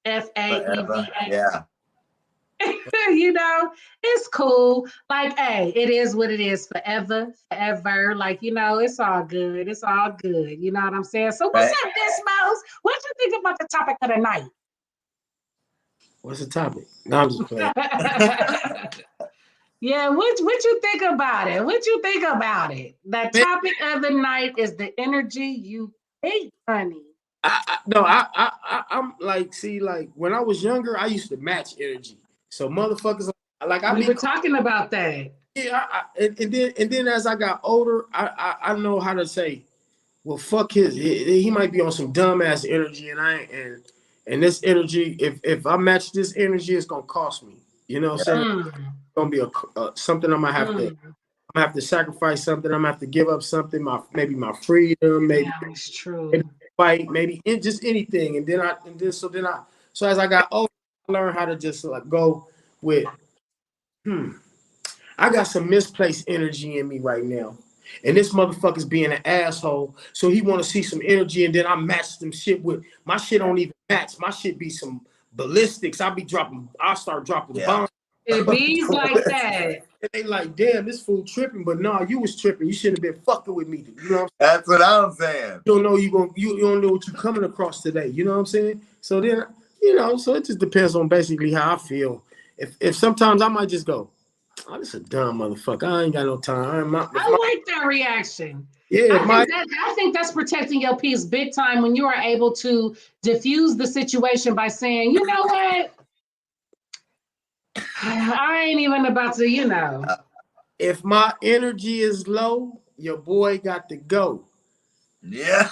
Faeva. Yeah. It's cool. Like, hey, it is what it is. Forever. Like, it's all good. It's all good. You know what I'm saying? So what's up, Desmos? What you think about the topic of the night? What's the topic? No, I'm just playing. Yeah, what you think about it? What you think about it? The Man, topic of the night is the energy you hate, honey. I'm like, see, like when I was younger, I used to match energy. So motherfuckers, like I We be were talking about that. yeah, and then as I got older, I know how to say, well, fuck he might be on some dumbass energy, and I and this energy, if I match this energy, it's gonna cost me. You know what I'm saying? It's Mm, gonna be something mm. I'm gonna have to sacrifice something. I'm gonna have to give up something, maybe my freedom, maybe Yeah, it's maybe true. fight, maybe just anything. So as I got older, I learned how to just like go with, I got some misplaced energy in me right now. And this motherfucker's being an asshole. So he wanna see some energy, and then I match some shit with my shit don't even match. My shit be some ballistics. I'll start dropping Yeah. bombs. It bees like that. And they like, damn, this fool tripping, but nah, you was tripping. You shouldn't have been fucking with me. You know what I'm saying? That's what I'm saying. You don't know you don't know what you're coming across today. You know what I'm saying? So then, so it just depends on basically how I feel. If sometimes I might just go, oh, this is a dumb motherfucker. I ain't got no time. I like that reaction. Yeah, I think that's protecting your peace big time when you are able to diffuse the situation by saying, you know what? I ain't even about to, if my energy is low, your boy got to go. Yeah.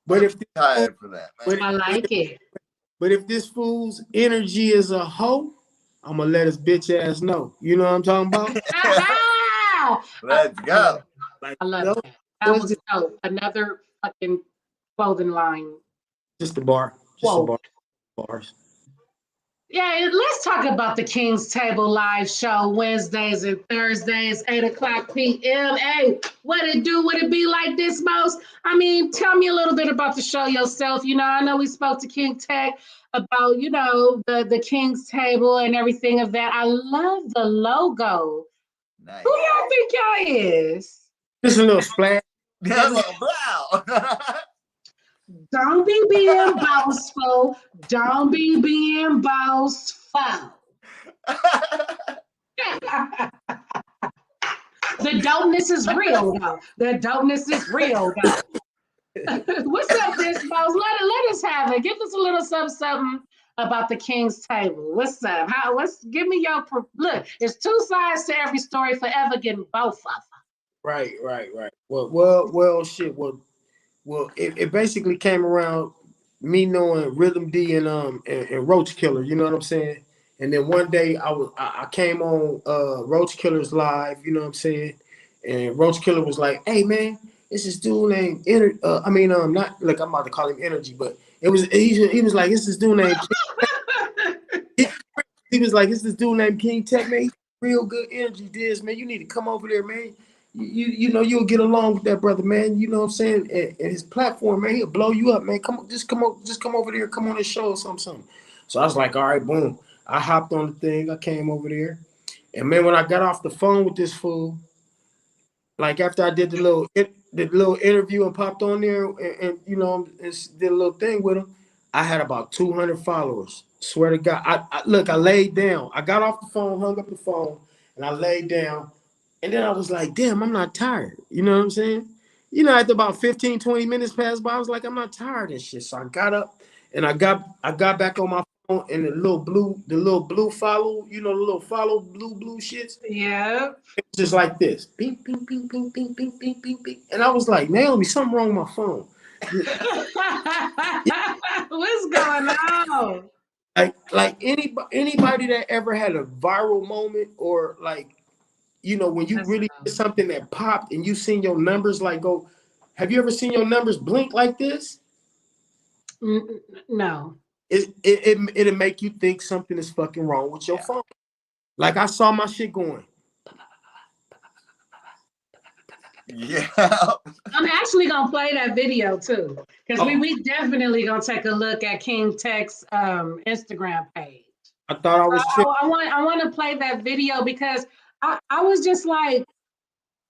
But if this fool, Tired for that, man. but, I like it. but if this fool's energy is a hoe, I'm gonna let his bitch ass know. You know what I'm talking about? Let's go. Like, I love that. so That it's was dope. Another fucking clothing line. just a bar. Just a Whoa. bar. Bars. Yeah, let's talk about the King's Table live show Wednesdays and Thursdays, 8 o'clock p.m. Hey, what it do? Would it be like this, most? I mean, tell me a little bit about the show yourself. I know we spoke to KingTech about, the King's Table and everything of that. I love the logo. Nice. Who y'all think y'all is? Just a little splash. Wow. Don't be being boastful. Don't be being boastful. The dopeness is real, though. The dopeness is real, though. What's up, this boss? Let us have it. Give us a little something about the King's Table. What's up? Give me your look. There's two sides to every story. Forever getting both of them. Right. Well, shit. Well, it basically came around me knowing Rhythm D and Roach Killer. You know what I'm saying? And then one day I came on Roach Killer's live. You know what I'm saying? And Roach Killer was like, "Hey man, it's this dude named not look, I'm about to call him Energy, but he was like, it's this dude named he was like, it's this dude named KingTech, man. He's real good energy, Diz, man. You need to come over there, man. You know you'll get along with that brother, man. You know what I'm saying? And his platform, man, he'll blow you up, man. Just come over there, come on the show or something. So I was like, all right, boom. I hopped on the thing, I came over there. And man, when I got off the phone with this fool, like after I did the little interview and popped on there and did a little thing with him, I had about 200 followers. Swear to God. I laid down. I got off the phone, hung up the phone, and I laid down. And then I was like, damn, I'm not tired. You know what I'm saying? After about 15, 20 minutes passed by, I was like, I'm not tired of this shit. So I got up and I got back on my phone, and the little blue follow, the little follow blue shits. Yeah. It's just like this. Bing, bing, bing, bing, bing, bing, bing, bing, bing. And I was like, Naomi, something wrong with my phone. What's going on? Like anybody that ever had a viral moment, or like, when you really did something that popped and you seen your numbers like go, have you ever seen your numbers blink like this? No. It'll make you think something is fucking wrong with your phone. Like I saw my shit going. Yeah. I'm actually gonna play that video too, because we definitely gonna take a look at KingTech's Instagram page. I thought I was tripping. I want to play that video because I was just like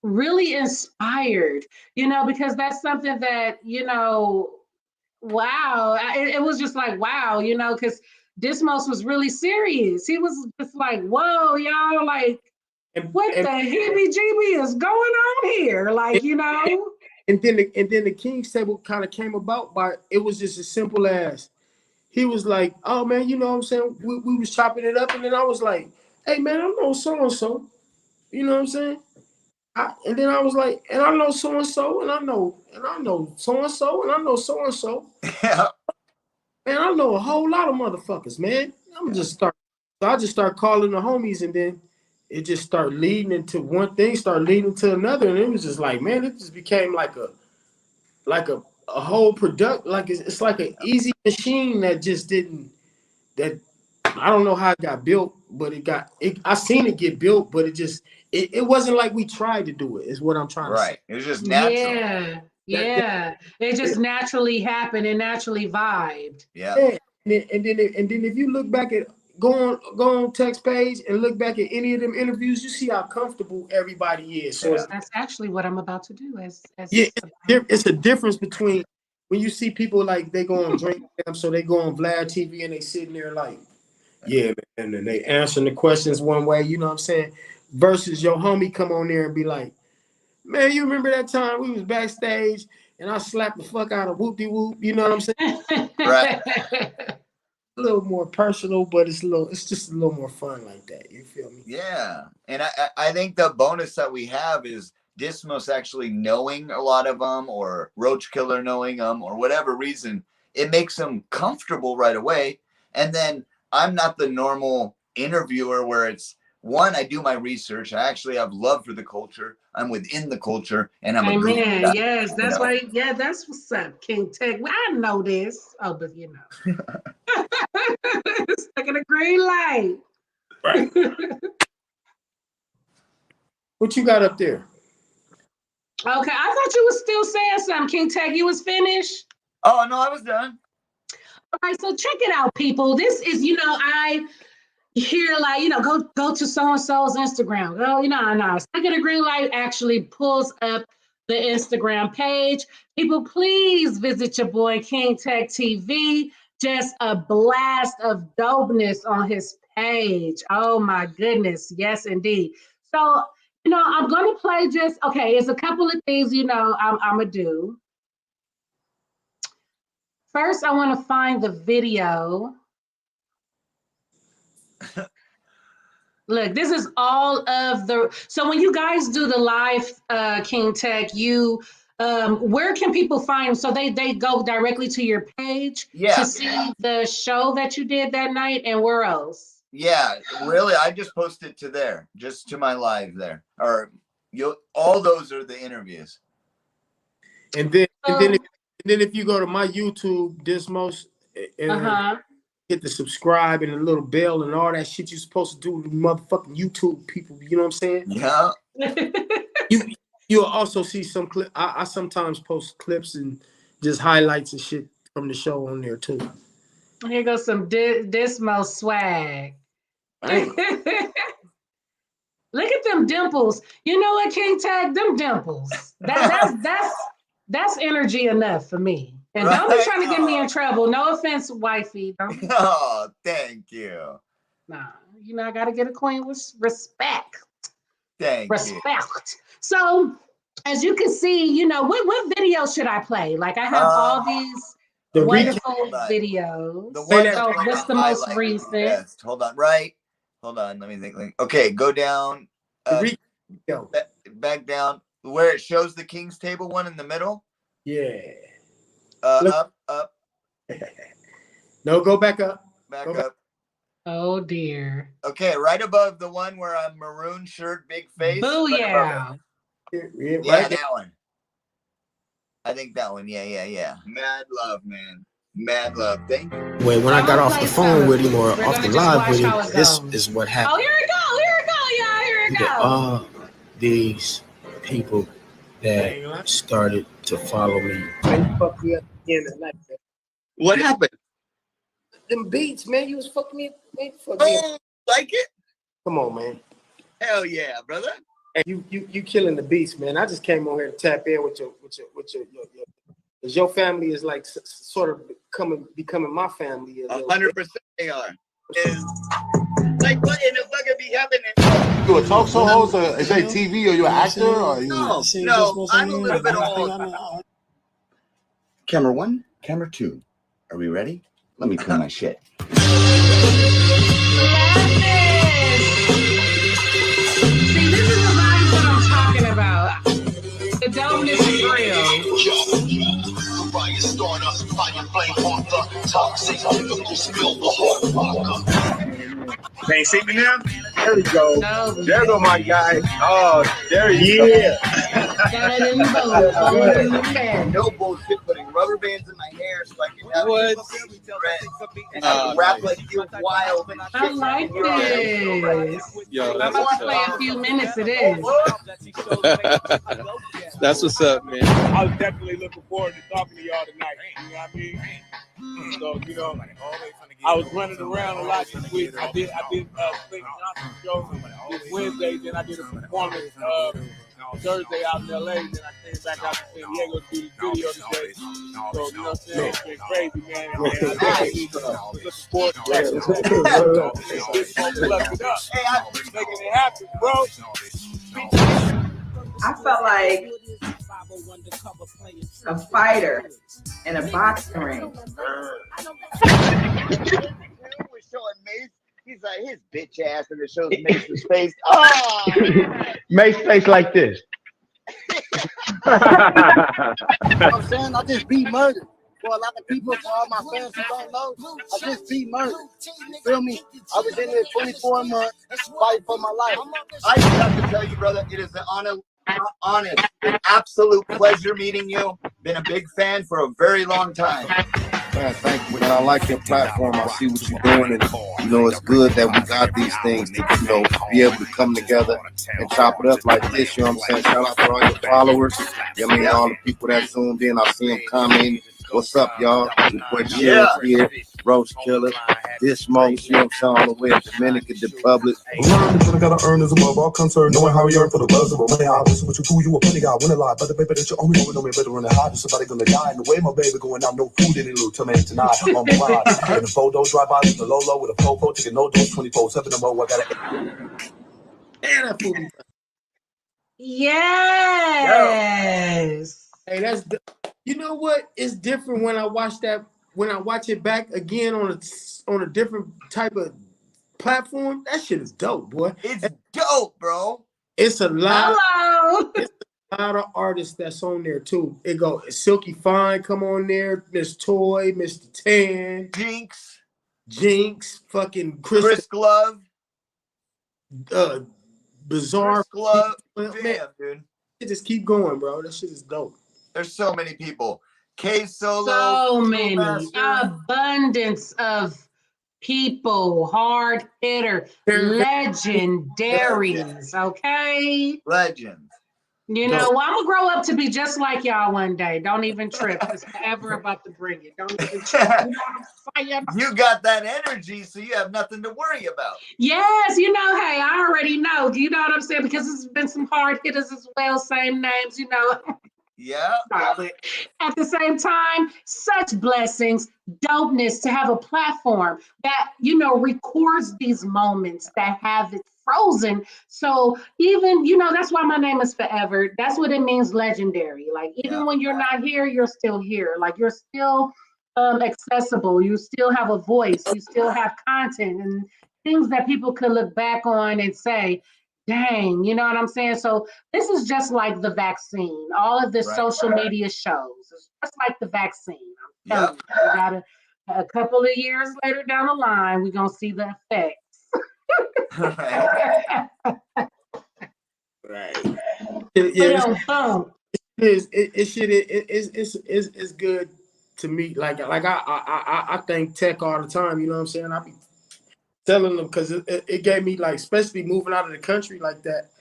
really inspired, because that's something that wow. It was just like, wow, you know, because Dismos was really serious. He was just like, whoa, y'all, like, what the heebie-jeebie is going on here? Like, you know? And then the King's table kind of came about by, it was just as simple as, he was like, oh man, you know what I'm saying? We was chopping it up, and then I was like, hey man, I know so-and-so. You know what I'm saying? And then I was like, and I know so-and-so, and I know so-and-so, and I know so-and-so. Yeah. Man, I know a whole lot of motherfuckers, man. So I just start calling the homies, and then it just started leading into one thing, started leading to another, and it was just like, man, it just became like a whole product, like it's like an easy machine that just didn't, that I don't know how it got built, but I seen it get built, but it wasn't like we tried to do it, is what I'm trying to say. Right. It was just natural. Yeah. Yeah. It just naturally happened and naturally vibed. Yeah. And then if you look back at go on text page and look back at any of them interviews, you see how comfortable everybody is. So That's actually what I'm about to do. It's a difference between when you see people like they go on Drink Champs, so they go on Vlad TV and they sitting there like, yeah, man, and they answering the questions one way, you know what I'm saying? Versus your homie come on there and be like, man, you remember that time we was backstage and I slapped the fuck out of Whoop-de-Whoop, you know what I'm saying? Right. A little more personal, but it's just a little more fun like that. You feel me? Yeah. And I think the bonus that we have is Dismos actually knowing a lot of them, or Roach Killer knowing them, or whatever reason, it makes them comfortable right away. And then I'm not the normal interviewer where it's, one, I do my research. I actually have love for the culture. I'm within the culture, and I'm a goofy guy, yes, that's you know? right. Yeah, that's what's up, Kingtech. Well, I know this. Oh, but you know. It's like a green light. Right. What you got up there? Okay, I thought you was still saying something, Kingtech. You was finished? Oh, no, I was done. All right, so check it out, people. This is, you know, I hear like, you know, go to so-and-so's Instagram. Go, you know, no. Second the Green Light actually pulls up the Instagram page. People, please visit your boy Kingtechtv. Just a blast of dopeness on his page. Oh my goodness. Yes, indeed. So, you know, I'm gonna play just, okay, there's a couple of things, you know, I'm gonna do. First, I want to find the video. Look, this is all of the, so when you guys do the live Kingtech, you where can people find them? So they go directly to your page to see the show that you did that night, and where else? Yeah, really, I just posted to there, just to my live there. Or all those are the interviews. And then if you go to my YouTube, Dismos, and hit the subscribe and the little bell and all that shit you're supposed to do with motherfucking YouTube people, you know what I'm saying? Yeah. You'll also see some clip. I sometimes post clips and just highlights and shit from the show on there too. Here goes some Dismo swag. Look at them dimples. You know what, Kingtech? Them dimples. That's energy enough for me. And don't be trying to get me in trouble. No offense, wifey. Oh, thank you. Nah, you know, I gotta get a queen with respect. Thank you. You. So, as you can see, you know, what video should I play? Like, I have all these wonderful videos. What's the most recent? Best. Hold on, hold on, let me think. Okay, go down. Back down where it shows the King's Table one in the middle. Yeah. Up. No, go back up. Back up. Oh dear. Okay, right above the one where I'm maroon shirt, big face. Booyah. Yeah, that one. I think that one. Yeah. Mad love, man. Mad love. Thank you. When I got off the phone with him or off the live with him, this is what happened. Oh, here we go, y'all. Here we go. All these people that started to follow me. What happened? Them beats, man. You was fucking me. Like it? Come on, man. Hell yeah, brother. Hey, you killing the beats, man. I just came on here to tap in with your Because your family is like sort of becoming my family. 100% they are. Like what in the fuck be happening? You a talk show host, or is that TV, or you an actor, or you? No, I'm a little bit of all. Camera 1, camera 2. Are we ready? Let me clean my shit. See, this is what I'm talking about. The dopeness is real. Can't see me now? There we go. No. There go my guy. Oh, there he is. Got it in the boat. No bullshit, putting rubber bands in my hair so I can have red and rap like you wild and shit. I like this. Yo, I'm about to play a few minutes of this. that's what's up, man. I was definitely looking forward to talking to y'all tonight. You know what I mean? So, you know, I was running around a lot this week. I did St. Johnson's show this Wednesday, then I did a performance Thursday out in LA, then I came back out to San Diego to do this video today. So, you know what I'm saying? It's been crazy, man. And I definitely looking forward to it. Hey, I'm making it happen, bro. I felt like a fighter in a boxing ring. We're showing Mace. He's like his bitch ass, and it shows Mace's face. Oh, Mace face like this. You know what I'm saying? I just beat murder. For a lot of people, for all my fans who don't know, I just beat murder. You feel me? I was in there 24 months, fighting for my life. I just have to tell you, brother, it is an honest, an absolute pleasure meeting you. Been a big fan for a very long time. Man, thank you, man. I like your platform. I see what you're doing, and you know it's good that we got these things to, you know, be able to come together and chop it up like this. You know what I'm saying? Shout out to all your followers. You know what I mean? All the people that zoomed in. I see them commenting. What's up, y'all? Here, Roach Killer, this smoke, you know what I'm saying, all the way to Dominican Republic. Learn that you gotta earn is above all concern, knowing how you earn for the buzz of a money. I listen with you cool, you a funny guy, win a lot, but the paper that you only know me better run it hard. Somebody gonna die in the way, my baby going out, no food in it, little tomato tonight on the ride. And the photo drive by with the low with a popo, taking no dose 24/7 no more. I gotta. And that food. Yes. Hey, that's you know what? It's different when I watch it back again on a different type of platform. That shit is dope, boy. It's dope, bro. It's a lot. Hello. It's a lot of artists that's on there too. It go Silky Fine, come on there, Miss Toy, Mr. Tan, Jinx, fucking Chris Glove, Bizarre Chris Glove. Man, Damn, dude. it just keep going, bro. That shit is dope. There's so many people. K Solo. So many. Abundance of people. Hard hitter. Legendaries. Okay? Legends. You know, well, I'm going to grow up to be just like y'all one day. Don't even trip. It's forever about to bring it. Don't even trip. You know what I'm saying? You got that energy, so you have nothing to worry about. Yes, you know, hey, I already know. You know what I'm saying? Because there's been some hard hitters as well, same names, you know. Yeah. But at the same time, such blessings, dopeness to have a platform that, you know, records these moments, that have it frozen. So even, you know, that's why my name is Forever. That's what it means, legendary. Like, even when you're not here, you're still here. Like, you're still accessible. You still have a voice. You still have content and things that people could look back on and say, dang, you know what I'm saying? So this is just like the vaccine. All of this social media shows. It's just like the vaccine. I'm telling you, we got a couple of years later down the line, we're going to see the effects. Right. Yeah, it's good to me. Like I thank Tech all the time. You know what I'm saying? I be telling them because it gave me, like, especially moving out of the country like that.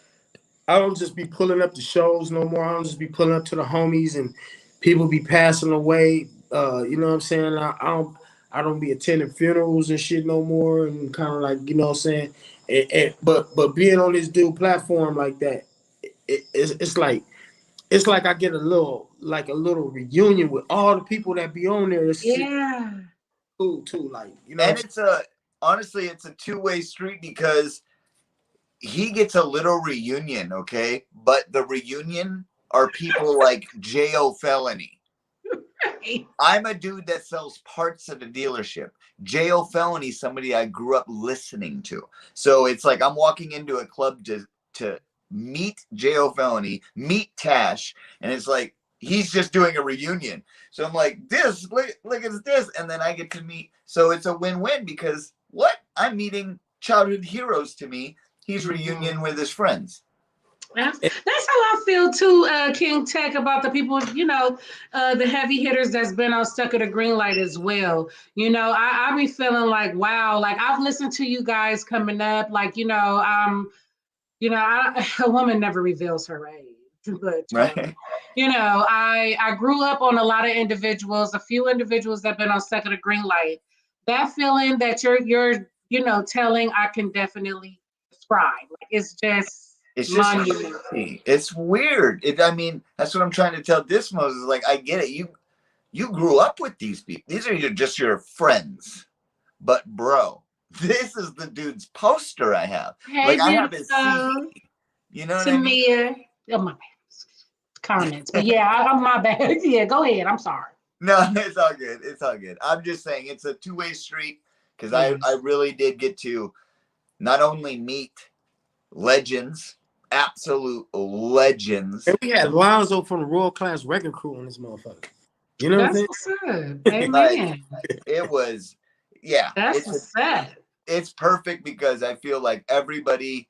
I don't just be pulling up the shows no more. I don't just be pulling up to the homies and people be passing away. You know what I'm saying? I don't be attending funerals and shit no more, and kind of like, you know what I'm saying? But being on this dual platform like that, it's like I get a little like a little reunion with all the people that be on there. It's Yeah. cool too. Like, you know, And honestly, it's a two-way street because he gets a little reunion, okay? But the reunion are people like J.O. Felony. I'm a dude that sells parts at a dealership. J.O. Felony, somebody I grew up listening to. So it's like I'm walking into a club to meet J.O. Felony, meet Tash, and it's like he's just doing a reunion. So I'm like, look at this, and then I get to meet. So it's a win-win because I'm meeting childhood heroes to me. He's reunion with his friends. That's how I feel too, KingTech, about the people, you know, the heavy hitters that's been on Stuck at a Green Light as well. You know, I be feeling like, wow, like I've listened to you guys coming up, like, you know, a woman never reveals her age. But Right. you know, I grew up on a lot of individuals, a few individuals that have been on Stuck at a Green Light. That feeling that you're you know telling, I can definitely describe. Like it's monumental. It's weird. I mean, that's what I'm trying to tell Dismos is like, I get it. You grew up with these people. These are just your friends. But bro, this is the dude's poster I have. Hey, like I have his CD. You know what I mean? Tamia. Oh my bad. Comments. But yeah, I'm my bad. Yeah, go ahead. I'm sorry. No, it's all good. It's all good. I'm just saying it's a two-way street because I really did get to not only meet legends, absolute legends. And we had Lonzo from the Royal Class Record Crew on this motherfucker. You know what I'm saying? What's up. Amen. It was, yeah. That's what's up. It's perfect because I feel like everybody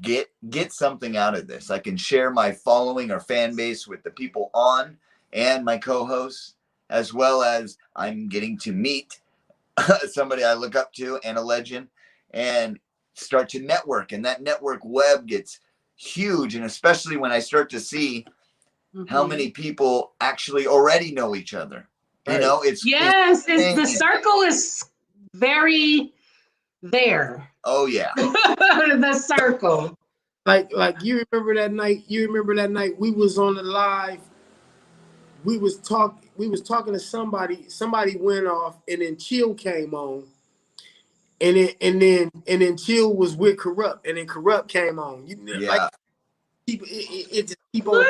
get something out of this. I can share my following or fan base with the people on and my co-hosts, as well as I'm getting to meet somebody I look up to and a legend and start to network. And that network web gets huge. And especially when I start to see how many people actually already know each other. You know, it's the circle is very there. Oh yeah. The circle. Like you remember that night we was on the live. We was talking to somebody went off and then Chill came on. And then Chill was with Corrupt and then Corrupt came on. Like it just keep on. What?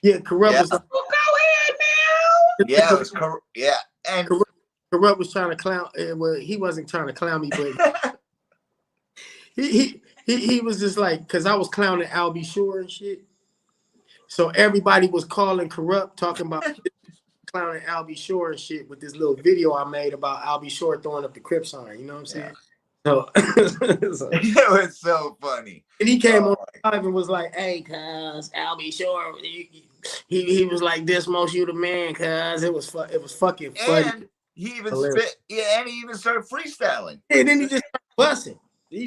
Yeah, Corrupt was like, well, go ahead now. Yeah, it was and Corrupt was trying to clown. Well, he wasn't trying to clown me, but he was just like, because I was clowning Albie Shore and shit. So everybody was calling Corrupt, talking about clowning Albie Shore and shit with this little video I made about Albie Shore throwing up the Crip sign. You know what I'm saying? So it was so funny. And he came on live and was like, "Hey, cuz Albie Shore, he was like, this most you the man, cuz." It was fucking funny. And he even spit, and he even started freestyling. And then he just started busting.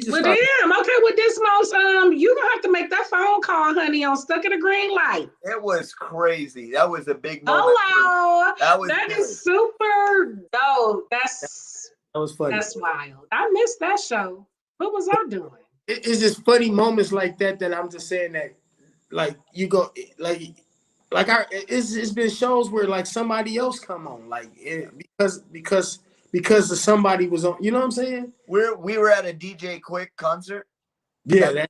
Well, damn. Okay, with this most, you gonna have to make that phone call, honey, on Stuck in a Green Light. It was crazy. That was a big moment. Oh wow, that is super dope. That was funny. That's wild. I missed that show. What was I doing? It's just funny moments like that I'm just saying that, like you go it's been shows where like somebody else come on like because somebody was on, you know what I'm saying? We were at a DJ Quick concert. Yeah, that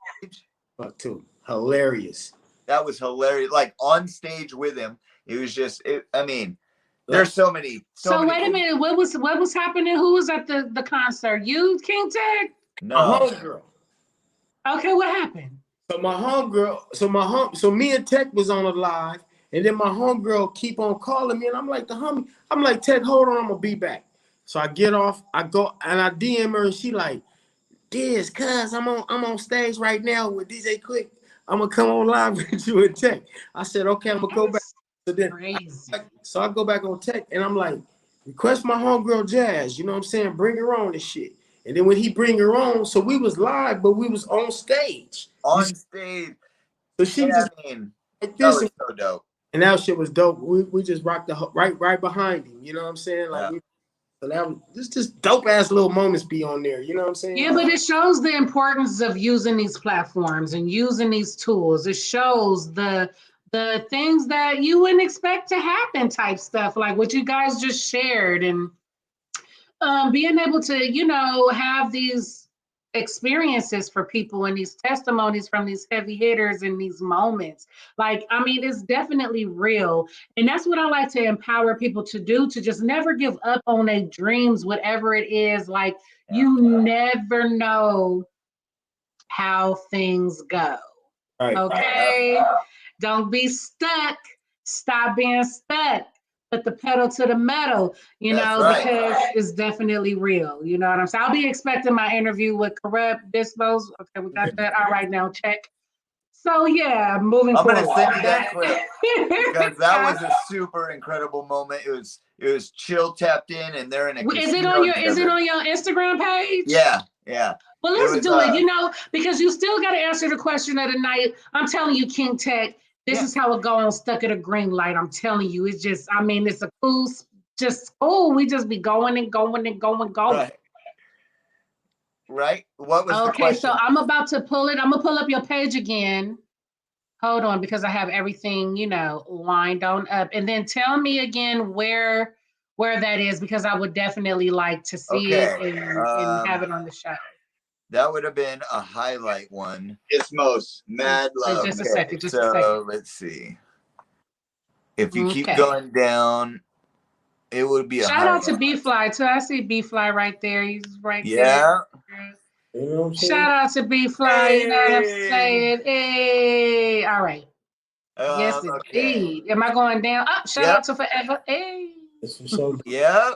too hilarious. That was hilarious. Like on stage with him, it was just. I mean, there's so many. So wait a minute, what was happening? Who was at the concert? You, KingTech? No, my homegirl. Okay, what happened? So my homegirl, so me and Tech was on a live, and then my homegirl keep on calling me, and I'm like, I'm like, Tech, hold on, I'm gonna be back. So I get off, I go, and I DM her, and she like, "This, cuz I'm on stage right now with DJ Quick. I'm gonna come on live with you and Tech." I said, "Okay, I'm gonna go back." So then, I go back on Tech, and I'm like, "Request my homegirl Jazz, you know what I'm saying? Bring her on and shit." And then when he bring her on, so we was live, but we was on stage. On stage. So she just like this, that was so dope. And that shit was dope. We just rocked the right behind him. You know what I'm saying? Like. So that was just dope ass little moments be on there. You know what I'm saying? Yeah, but it shows the importance of using these platforms and using these tools. It shows the the things that you wouldn't expect to happen type stuff, like what you guys just shared, and being able to, you know, have these experiences for people and these testimonies from these heavy hitters in these moments. Like, I mean, it's definitely real. And that's what I like to empower people to do, to just never give up on their dreams, whatever it is. Like, you never know how things go. Right. Okay? Don't be stuck. Stop being stuck. Put the pedal to the metal, you That's know, right. because it's definitely real. You know what I'm saying? I'll be expecting my interview with Corrupt Dispos. Okay, we got that. All right, now check. So yeah, moving I'm forward. gonna send you that clip because that was a super incredible moment. It was chill tapped in, and they're in a Is it casino on your together. Instagram page? Yeah. Well, let's do it, you know, because you still got to answer the question of the night. I'm telling you, KingTech, this is how it goes on Stuck at a Green Light. I'm telling you, it's just, I mean, it's a cool, we just be going and going and going. Right. What was the Okay, question? so I'm about to pull it. I'm going to pull up your page again. Hold on, because I have everything, you know, lined on up. And then tell me again where that is, because I would definitely like to see it and have it on the show. That would have been a highlight one. Ismos, mad love. Just a second. Let's see. If you keep going down, it would be a shout out to B-Fly too. I see B-Fly right there. He's right there. You know what I'm saying? Shout out to B-Fly. You know what I'm saying? Hey, all right. Yes, indeed. Am I going down? Oh, shout out to Forever. Hey. Yep.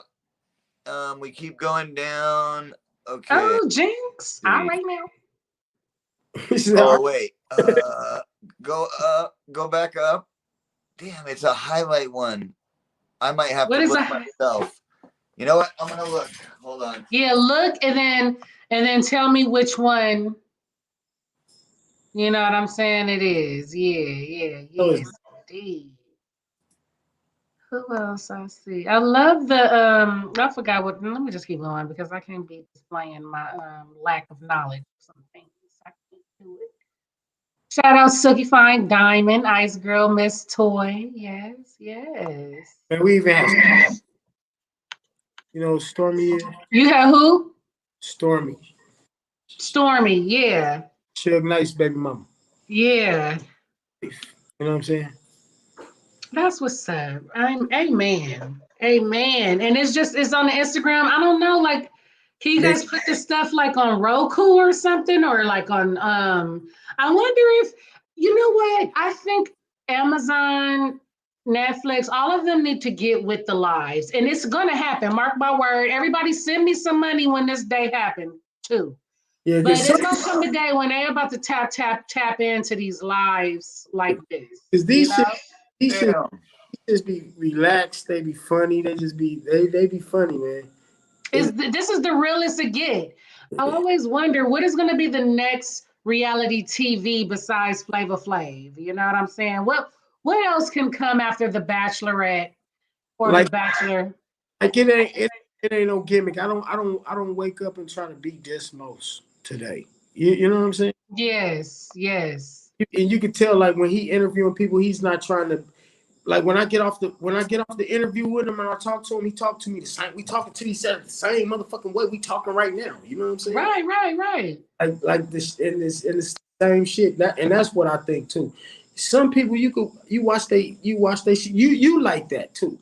We keep going down. Okay. Oh, Jinx. All right now. Oh, wait. Go up. Go back up. Damn, it's a highlight one. I might have to look myself. You know what? I'm gonna look. Hold on. Yeah, look, and then tell me which one. You know what I'm saying? It is. Yes, indeed. Who else I see? I love the I forgot what. Let me just keep going because I can't be displaying my lack of knowledge of some things. I can't do it. Shout out Sookie Fine Diamond, Ice Girl, Miss Toy. Yes. And we even have, you know, Stormy. You have who? Stormy, yeah. Suge Knight's baby mama. Yeah. You know what I'm saying? That's what's up. Amen. And it's on the Instagram. I don't know, like, can you guys put this stuff like on Roku or something, or like on I wonder if, you know what? I think Amazon, Netflix, all of them need to get with the lives, and it's gonna happen. Mark my word. Everybody send me some money when this day happens too. Yeah, but it's gonna come a day when they're about to tap into these lives like this. Because these just be relaxed. They be funny. They just be they be funny, man. This is the realest it get. I always wonder what is going to be the next reality TV besides Flavor Flav. You know what I'm saying? What else can come after The Bachelorette or The Bachelor? Like it ain't no gimmick. I don't wake up and try to be Desmos today. You know what I'm saying? Yes. And you can tell, like, when he interviewing people, he's not trying to. Like, when I get off the interview with him and I talk to him, he talked to me the same. We talking to each other the same motherfucking way we talking right now. You know what I'm saying? Right. Like this in the same shit. That's what I think too. Some people you watch they shit. You like that too.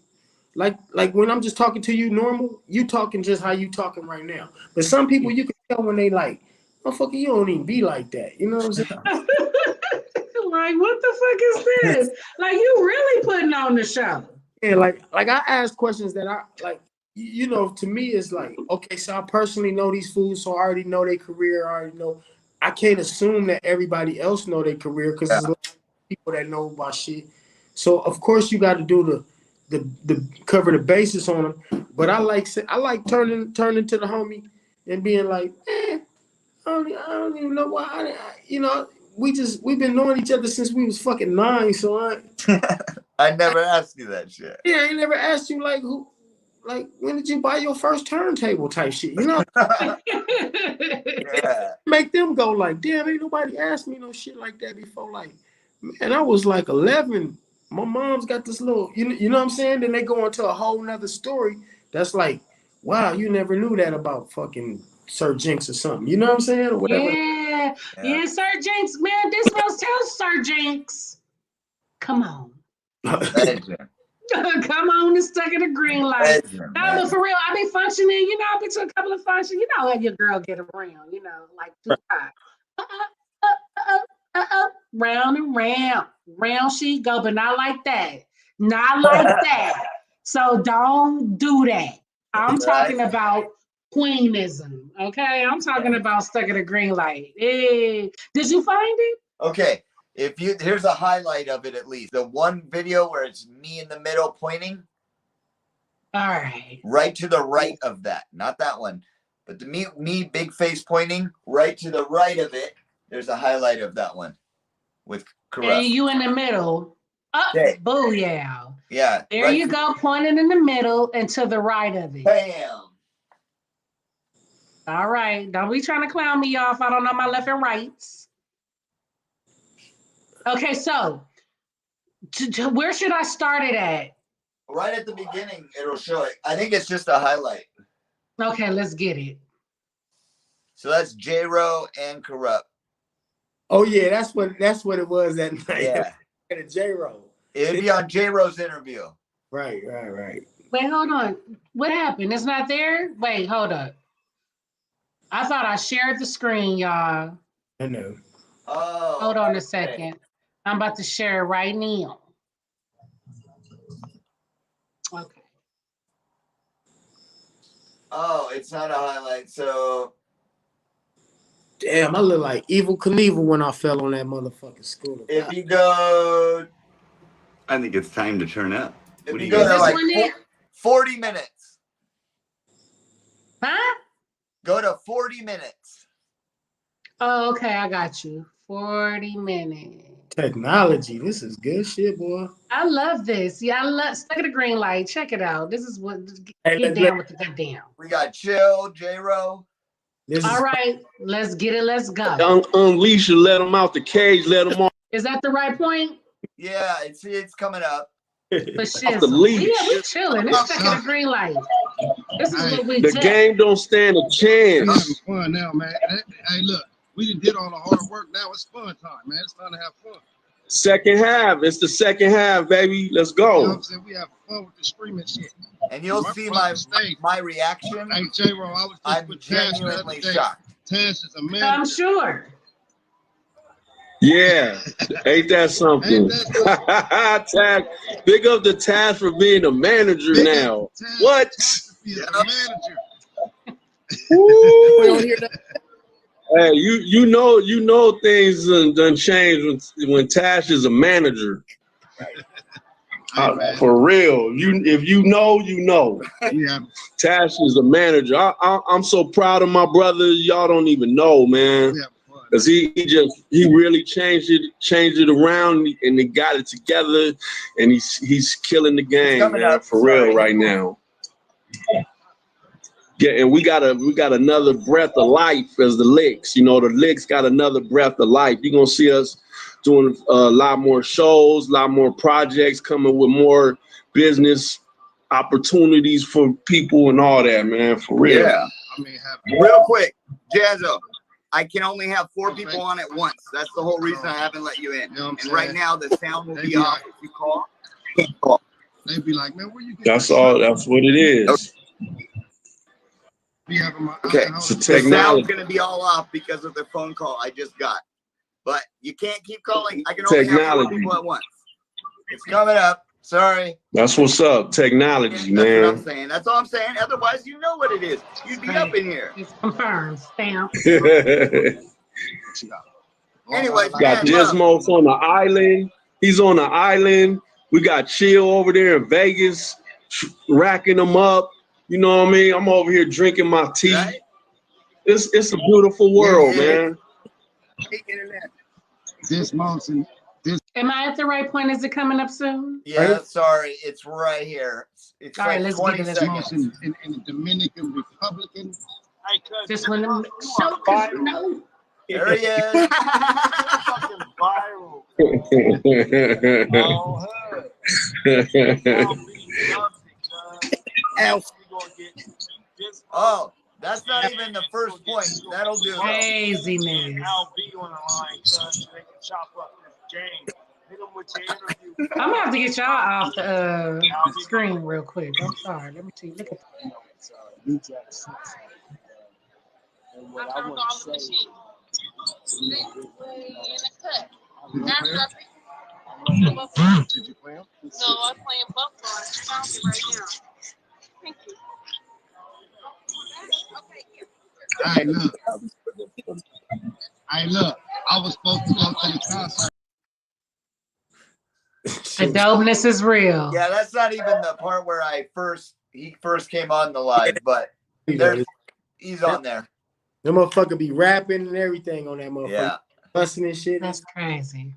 Like when I'm just talking to you normal, you talking just how you talking right now. But some people you can tell when they like, motherfucker, you don't even be like that. You know what I'm saying? Like, what the fuck is this? Like, you really putting on the show. Yeah, like I ask questions that I like, you know, to me it's like, okay, so I personally know these fools, so I already know their career. I already know. I can't assume that everybody else know their career because there's a lot of people that know about shit. So of course you got to do the cover the basis on them. But I like turning to the homie and being like, I don't even know why. You know, we've been knowing each other since we was fucking 9. So I never asked you that shit. Yeah, I never asked you when did you buy your first turntable type shit, you know? Yeah. Make them go like, damn, ain't nobody asked me no shit like that before. Like, Man, I was like 11. My mom's got this little, you know what I'm saying? Then they go into a whole nother story that's like, wow, you never knew that about fucking Sir Jinx or something. You know what I'm saying? Or whatever. Yeah, Sir Jinx. Man, this was tell Sir Jinx. Come on. Legend. Come on and stuck in the green light. Legend, No, man. but for real, I be functioning. You know, I been to a couple of functions. You know, let your girl get around. You know, like Tupac. Round and round. Round she go, but not like that. Not like that. So don't do that. I'm talking about queenism. Okay, I'm talking about stuck in the green light. Hey, did you find it? Okay. Here's a highlight of it at least. The one video where it's me in the middle pointing. All right. Right to the right of that. Not that one. But the me big face pointing right to the right of it. There's a highlight of that one with Corrupt. And you in the middle. Okay. Booyah. Yeah. There you go, pointing in the middle and to the right of it. Bam. All right. Don't be trying to clown me off. I don't know my left and rights. Okay, so where should I start it at? Right at the beginning, it'll show it. I think it's just a highlight. Okay, let's get it. So that's J-Ro and Corrupt. Oh yeah, that's what it was that night. Yeah. And a J-Ro. It'd be on J-Ro's interview. Right. Wait, hold on. What happened? It's not there? Wait, hold up. I thought I shared the screen, y'all. I know. Oh. Hold on a second. I'm about to share it right now. Okay. Oh, it's not a highlight. So. Damn, I look like Evil Knievel when I fell on that motherfucking scooter. If you go. I think it's time to turn up. If you go to like 40 minutes. Huh? Go to 40 minutes. Oh, okay, I got you. 40 minutes. Technology, this is good shit, boy. I love this. Yeah, I love stuck in the green light. Check it out. This is what get down with the get down. We got Chill, J-Ro. All right, let's get it. Let's go. Unleash and let them out the cage. Let them off. Is that the right point? Yeah, it's coming up. For shit. The leash. Yeah, we chilling. It's stuck in the green light. This is what we The do. game don't stand a chance. We're having fun now, man. Hey, look, we did all the hard work. Now it's fun time, man. It's time to have fun. Second half. It's the second half, baby. Let's go. You know what I'm saying? We have fun with the streaming shit. And you'll see my reaction. Hey, J-Ro, I was just I'm with Tash genuinely the other day. shocked. Tash is a man. I'm sure. Yeah, ain't that something? Tag, big up the Tash for being a manager now. Tash, What? Is a manager. Hey, you know things done changed when Tash is a manager. For real, if you know, you know. Yeah. Tash is a manager. I'm so proud of my brother. Y'all don't even know, man. Yeah. Cause he really changed it around and he got it together and he's killing the game, man, for real right now. Yeah, and we got another breath of life as the Licks. You know, the Licks got another breath of life. You're gonna see us doing a lot more shows, a lot more projects, coming with more business opportunities for people and all that, man, for real. Yeah. I mean, real quick, Jazzo. I can only have 4 people on at once. That's the whole reason I haven't let you in. You know and right now the sound will be off if you call. They'd be like, man, where you get That's all. That's what it is. Okay, so the technology. sound's gonna be all off because of the phone call I just got. But you can't keep calling. I can only have 4 people at once. It's coming up. Sorry. That's what's up. Technology, That's man. what I'm saying. That's all I'm saying. Otherwise, you know what it is. You'd be up in here. It's confirmed. Stamp. Anyways, got Gizmo on the island. He's on the island. We got Chill over there in Vegas, racking them up. You know what I mean? I'm over here drinking my tea. Right? It's a beautiful world, man. This mountain. Am I at the right point? Is it coming up soon? Yeah, sorry. It's right here. It's all like right, let's 20 get it. seconds. In the Dominican Republic. Just want to show, no. There he is. Fucking viral. Oh, hood. Oh, that's not even the first point. That'll do though. Craziness. LB on the line, cuz they can chop up this game. Hit them with your interview. I'm gonna have to get y'all off the screen real quick. I'm sorry. Let me see. Look at that. And what I want to say, did you play him? No, I'm playing Buffalo. Right now. Thank you. Hey, look. Hey, look. I was supposed to go to the concert. The dopeness is real. Yeah, that's not even the part where he first came on the live, but he's on there. The motherfucker be rapping and everything on that motherfucker. Yeah. Busting and shit. That's crazy.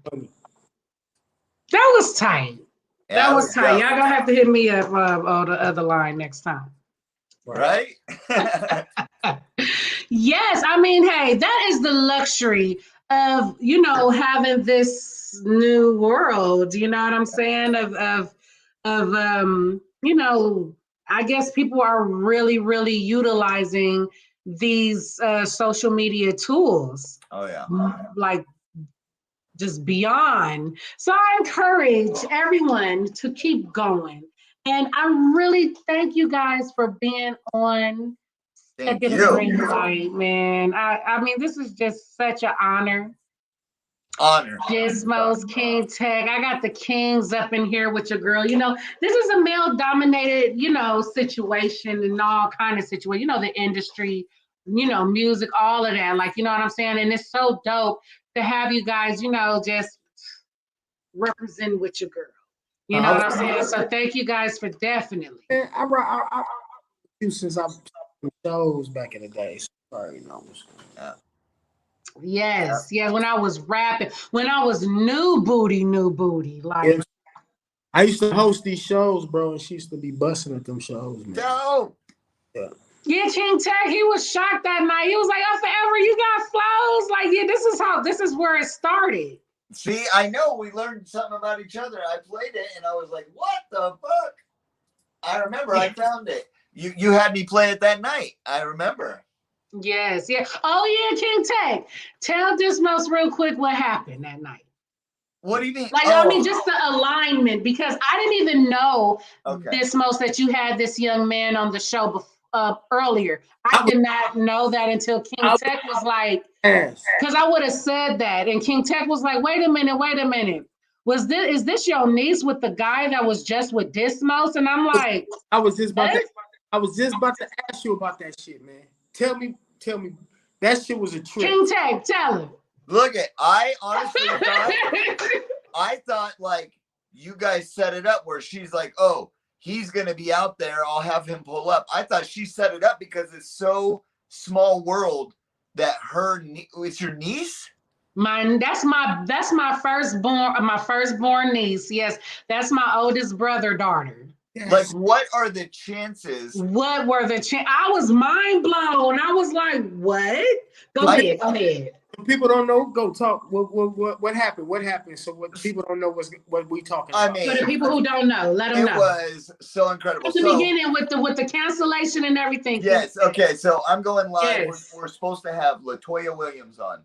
That was tight. Yeah, that was tight. yeah. Y'all gonna have to hit me up on the other line next time. Right? Yes, I mean, hey, that is the luxury of, you know, having this new world, you know what I'm saying? Of you know, I guess people are really, really utilizing these social media tools. Oh yeah. Like just beyond. So I encourage everyone to keep going. And I really thank you guys for being on Thank Get you. a Green Light, man. I mean, this is just such an honor. Honor. Gizmos, KingTech. I got the kings up in here with your girl. You know, this is a male-dominated, you know, situation and all kind of situation. You know, the industry, you know, music, all of that. Like, you know what I'm saying? And it's so dope to have you guys, you know, just represent with your girl. You know what I'm saying? So thank you guys for definitely. Man, I you since I've shows back in the day. So sorry, you know. Yeah. Yes, yeah. When I was rapping, when I was new booty, like. Yeah. I used to host these shows, bro, and she used to be busting at them shows, man. Dope. Yeah. Yeah, KingTech, he was shocked that night. He was like, "Oh, forever, you got flows." Like, yeah, this is where it started. See, I know we learned something about each other. I played it and I was like, what the fuck? I remember I found it. You had me play it that night. I remember. Yes, yeah. Oh yeah, KingTech. Tell Dismos real quick what happened that night. What do you mean? Like, I mean, just the alignment, because I didn't even know Dismos that you had this young man on the show earlier. I did not know that until KingTech was like, because I would have said that, and KingTech was like, wait a minute. Is this your niece with the guy that was just with Dismos? And I'm like, I was just about to ask you about that shit, man. Tell me, that shit was a trick. KingTech, tell him. Look I honestly thought like you guys set it up where she's like, oh, he's gonna be out there, I'll have him pull up. I thought she set it up because it's so small world that it's your niece? That's my firstborn niece. Yes, that's my oldest daughter. Yes. Like, what are the chances? What were the chances? I was mind blown. I was like, what? Go ahead. People don't know, go talk. What happened? What happened? So what people don't know what we talking about. I mean, for the people who don't know, let them know. It was so incredible. At the beginning with the cancellation and everything. Yes. Okay. So I'm going live. Yes. We're supposed to have LaToya Williams on.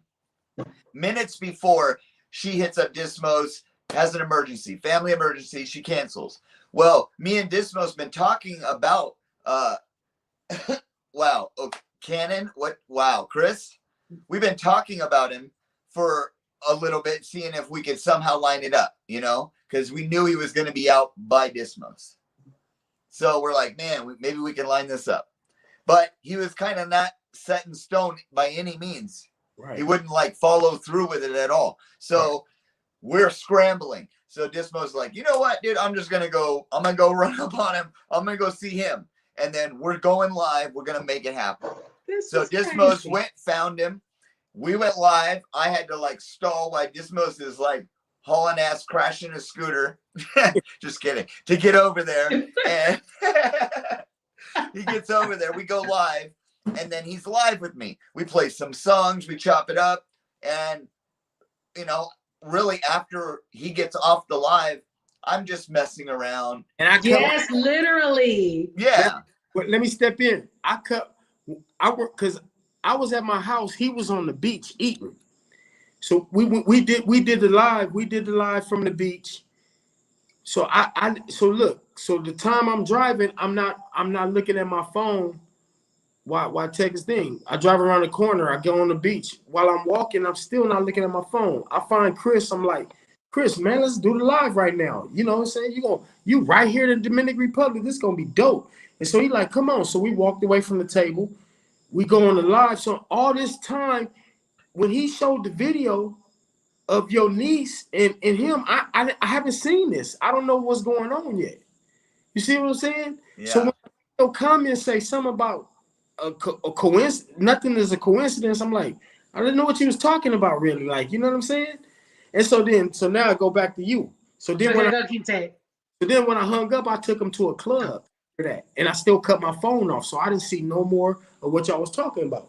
Minutes before she hits up Dismos, has an emergency, family emergency. She cancels. Well, me and Dismos been talking about wow, Cannon. What? Wow, Chris. We've been talking about him for a little bit, seeing if we could somehow line it up, you know, because we knew he was going to be out by Dismos. So we're like, man, maybe we can line this up. But he was kind of not set in stone by any means. Right. He wouldn't like follow through with it at all. So we're scrambling. So Dismo's like, you know what, dude, I'm going to go run up on him. I'm going to go see him. And then we're going live. We're going to make it happen. So Dismos went, found him. We went live. I had to like stall while Dismos is like hauling ass, crashing his scooter. Just kidding. To get over there. And he gets over there. We go live. And then he's live with me. We play some songs. We chop it up. And, you know, really after he gets off the live, I'm just messing around. And yes, literally. Yeah. Let me step in. I work because I was at my house. He was on the beach eating. So we did the live. We did the live from the beach. So so the time I'm driving, I'm not looking at my phone while I take this thing. I drive around the corner, I go on the beach. While I'm walking, I'm still not looking at my phone. I find Chris, I'm like, Chris, man, let's do the live right now. You know what I'm saying? You right here in the Dominican Republic, this is gonna be dope. And so he like, come on. So we walked away from the table. We go on the live. So all this time, when he showed the video of your niece and him, I haven't seen this. I don't know what's going on yet. You see what I'm saying? Yeah. So when your comments say something about a coincidence, nothing is a coincidence, I'm like, I didn't know what you was talking about really. Like, you know what I'm saying? And so now I go back to you. So then when I hung up, I took him to a club for that. And I still cut my phone off. So I didn't see no more of what y'all was talking about.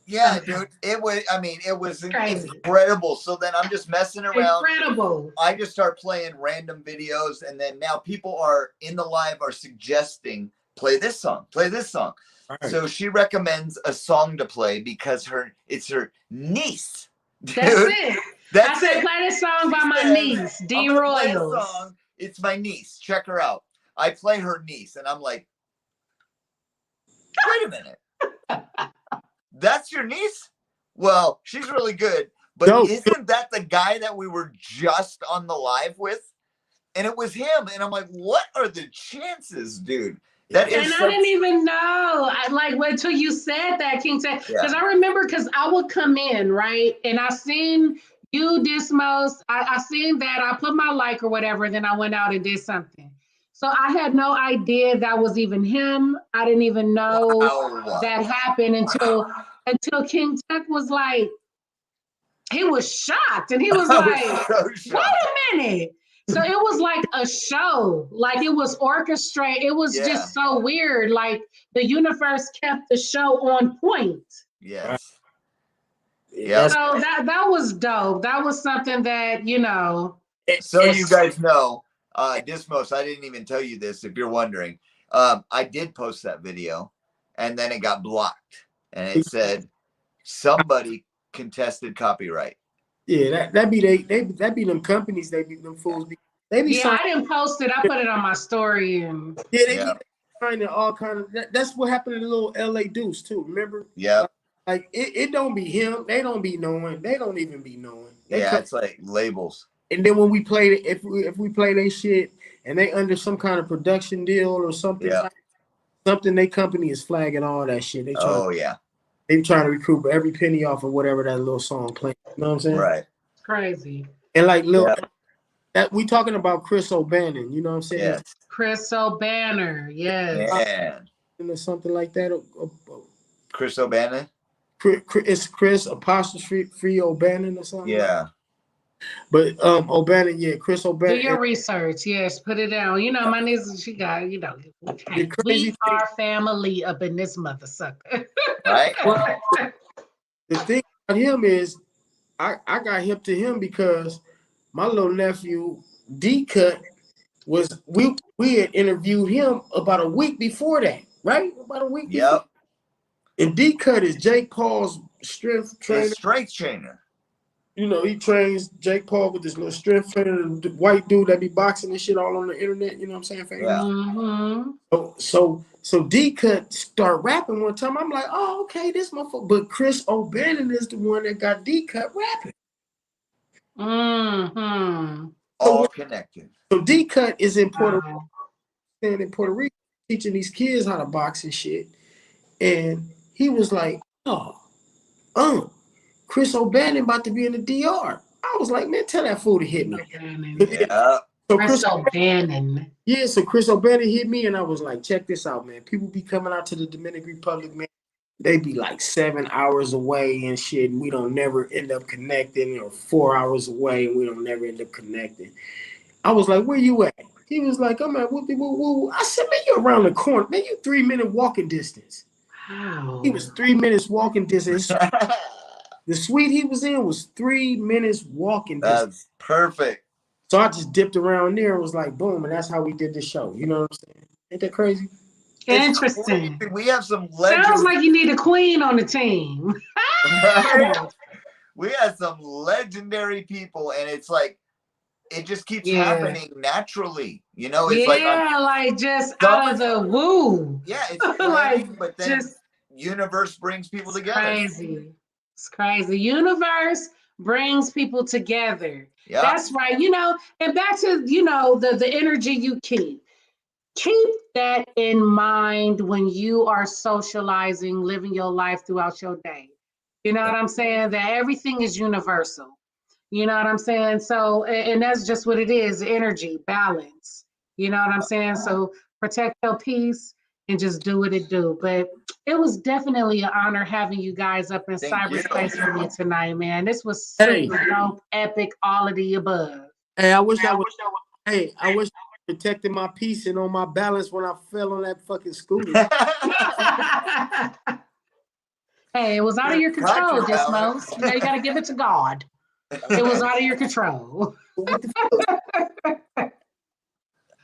Yeah, dude. It was incredible. So then I'm just messing around. Incredible. I just start playing random videos, and then now people are in the live are suggesting play this song. Right. So she recommends a song to play because it's her niece. Dude. That's it. I said play this song by my niece, D Royals. It's my niece. Check her out. I play her niece, and I'm like, wait a minute. That's your niece? Well, she's really good. But isn't that the guy that we were just on the live with? And it was him. And I'm like, what are the chances, dude? I didn't even know. Until you said that, KingTech. Because I remember, because I would come in, right? And I seen you, Dismos. I seen that. I put my like or whatever. And then I went out and did something. So I had no idea that was even him. I didn't even know that happened until KingTech was like, he was shocked. And he was like, wait a minute. So it was like a show, like it was orchestrated. It was just so weird. Like the universe kept the show on point. Yes. Yeah. So that was dope. That was something that, you know. So you guys know, Dismos, I didn't even tell you this if you're wondering. I did post that video and then it got blocked. And it said somebody contested copyright. Yeah, that be them companies, they be them fools. I didn't post it. I put it on my story and they be finding all kind of. That's what happened to the little LA Deuce too. Remember? Yeah. Like it don't be him. They don't be knowing. They don't even be knowing. It's like labels. And then when we play it, if we play their shit and they under some kind of production deal or something, something their company is flagging all that shit. They trying to recoup every penny off of whatever that little song playing. You know what I'm saying? Right. Crazy. And like that we talking about Chris O'Bannon, you know what I'm saying? Yes. Chris O'Bannon, yes. Yeah. Or something like that. Chris O'Bannon? It's Chris apostrophe O'Bannon or something. Yeah. But O'Bannon, Chris O'Bannon. Do your research, yes. Put it down. You know, my niece, she got, you know, we are family up in this mother sucker. Right. The thing about him is, I got hip to him because my little nephew D-Cut was we had interviewed him about a week before that, right? About a week. Yep. And D-Cut is Jake Paul's strength trainer. Strength trainer. You know, he trains Jake Paul with this little strength trainer, the white dude that be boxing and shit all on the internet. You know what I'm saying? Yeah. Mm-hmm. So D-Cut start rapping one time. I'm like, oh, okay, this motherfucker. But Chris O'Bannon is the one that got D-Cut rapping. Mm-hmm. All connected. So D-Cut is in Puerto Rico, teaching these kids how to box and shit. And he was like, Chris O'Bannon about to be in the DR. I was like, man, tell that fool to hit me. Yeah. So Chris O'Bannon. Yeah, so Chris O'Bannon hit me, and I was like, check this out, man. People be coming out to the Dominican Republic, man. They be like 7 hours away and shit, and we don't never end up connecting, or 4 hours away, and we don't never end up connecting. I was like, where you at? He was like, I'm at woo. I said, man, you're around the corner. Man, you 3 minute walking distance. Wow. He was 3 minutes walking distance. The suite he was in was 3 minutes walking distance. That's perfect. So I just dipped around there and was like, boom, and that's how we did the show. You know what I'm saying? Ain't that crazy? Interesting. We have some legends. Sounds like you need a queen on the team. We have some legendary people, and it's like it just keeps happening naturally. You know, it's like just out of the woo. Yeah, it's planning, but then universe brings people together. Crazy. It's crazy. Universe brings people together. Yeah. That's right. You know, and back to, you know, the energy you keep. Keep that in mind when you are socializing, living your life throughout your day. You know what I'm saying? That everything is universal. You know what I'm saying? So, and that's just what it is, energy, balance. You know what I'm saying? So protect your peace and just do what it do. But it was definitely an honor having you guys up in cyberspace with me tonight, man. This was super dope, epic, all of the above. Hey, I wish I protected my peace and on my balance when I fell on that fucking scooter. Hey, it was out of your control, Dismos. You know, you got to give it to God. It was out of your control.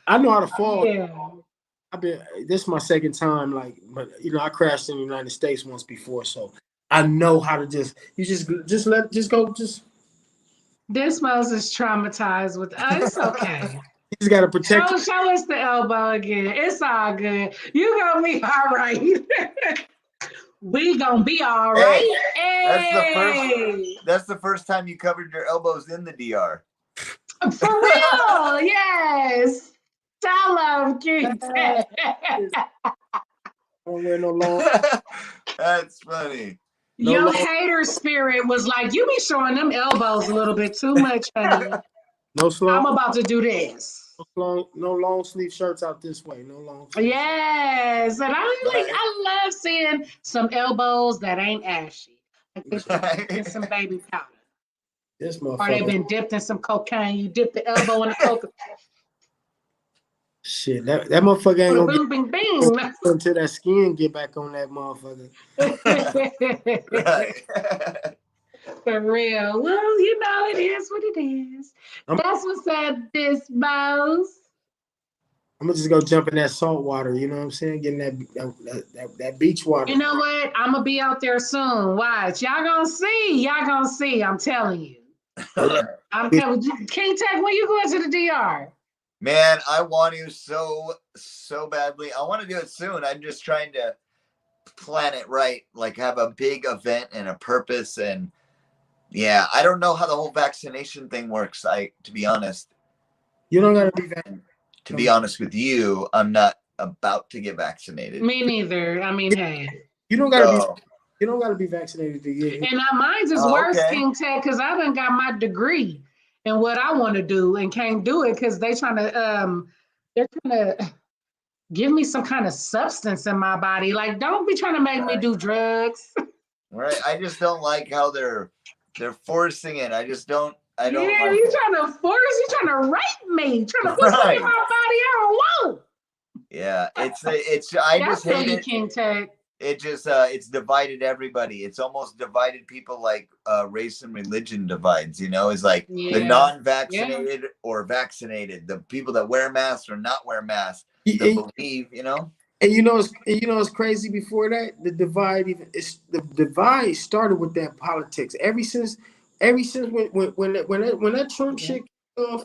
I know how to fall. Yeah. This is my second time, like, but you know, I crashed in the United States once before, so I know how to just go. Dismos is traumatized with us. It's okay. You just gotta protect. Show us the elbow again. It's all good. You gonna be all right. We gonna be all right. Hey, that's the first time you covered your elbows in the DR. For real, yes. Tell them, KingTech. Don't wear no long. That's funny. Your hater spirit was like, you be showing them elbows a little bit too much, honey. No slow. I'm about to do this. No long sleeve shirts out this way. No long sleeve. Yes, and I love seeing some elbows that ain't ashy. Like they should in some baby powder. This motherfucker. Or they've been dipped in some cocaine. You dip the elbow in the cocaine. Shit, that motherfucker ain't gonna boom, bing, bing. Until that skin get back on that motherfucker. Right. For real. Well, you know, it is what it is. That's what's up, Dismos. I'm gonna just go jump in that salt water. You know what I'm saying? Getting that beach water. You know what? I'm gonna be out there soon. Watch. Y'all gonna see. Y'all gonna see. I'm telling you. I'm telling you. KingTech, when you going to the DR? Man, I want to so badly. I want to do it soon. I'm just trying to plan it right, like have a big event and a purpose. And yeah, I don't know how the whole vaccination thing works. To be honest, you don't gotta be vaccinated. To be honest with you, I'm not about to get vaccinated. Me neither. I mean, hey, you don't gotta be vaccinated to get. And mine's is worse, KingTech, because I done got my degree in what I want to do and can't do it because they're trying to give me some kind of substance in my body. Like, don't be trying to make me do drugs. Right. I just don't like how they're forcing it. I don't. Yeah, you trying to force? You trying to rape me? Trying to put something in my body I don't want? Yeah, it's. I just hate it. KingTech. It just it's divided everybody. It's almost divided people like race and religion divides. You know, it's like the non-vaccinated or vaccinated, the people that wear masks or not wear masks. Believe, you know. And you know it's crazy. Before that, the divide started with that politics. Ever since when that Trump shit kicked off,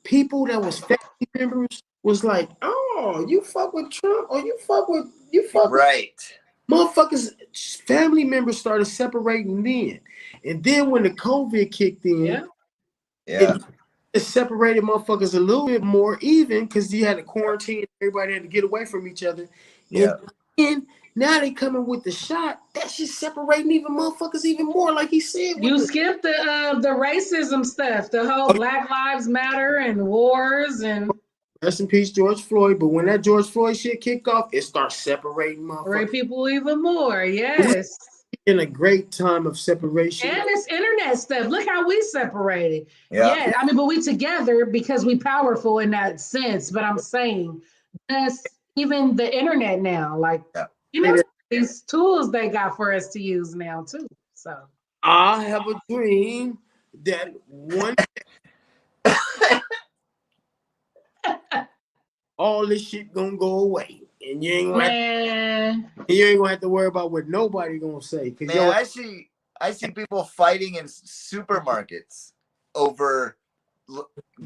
people that was family members was like, oh, you fuck with Trump or you fuck with right. Motherfuckers, family members started separating then. And then when the COVID kicked in, it separated motherfuckers a little bit more even because you had to quarantine, everybody had to get away from each other. Yeah. And now they coming with the shot. That's just separating even motherfuckers even more, like he said. You skipped the racism stuff, the whole Black Lives Matter and wars and. Rest in peace, George Floyd. But when that George Floyd shit kicked off, it starts separating motherfuckers. People even more, yes. In a great time of separation. And it's internet stuff. Look how we separated. Yeah. I mean, but we together because we powerful in that sense. But I'm saying that's even the internet now. Like, you know, these tools they got for us to use now too. So I have a dream that one all this shit gonna go away, and you ain't gonna have to worry about what nobody gonna say. Cause Man, I see people fighting in supermarkets over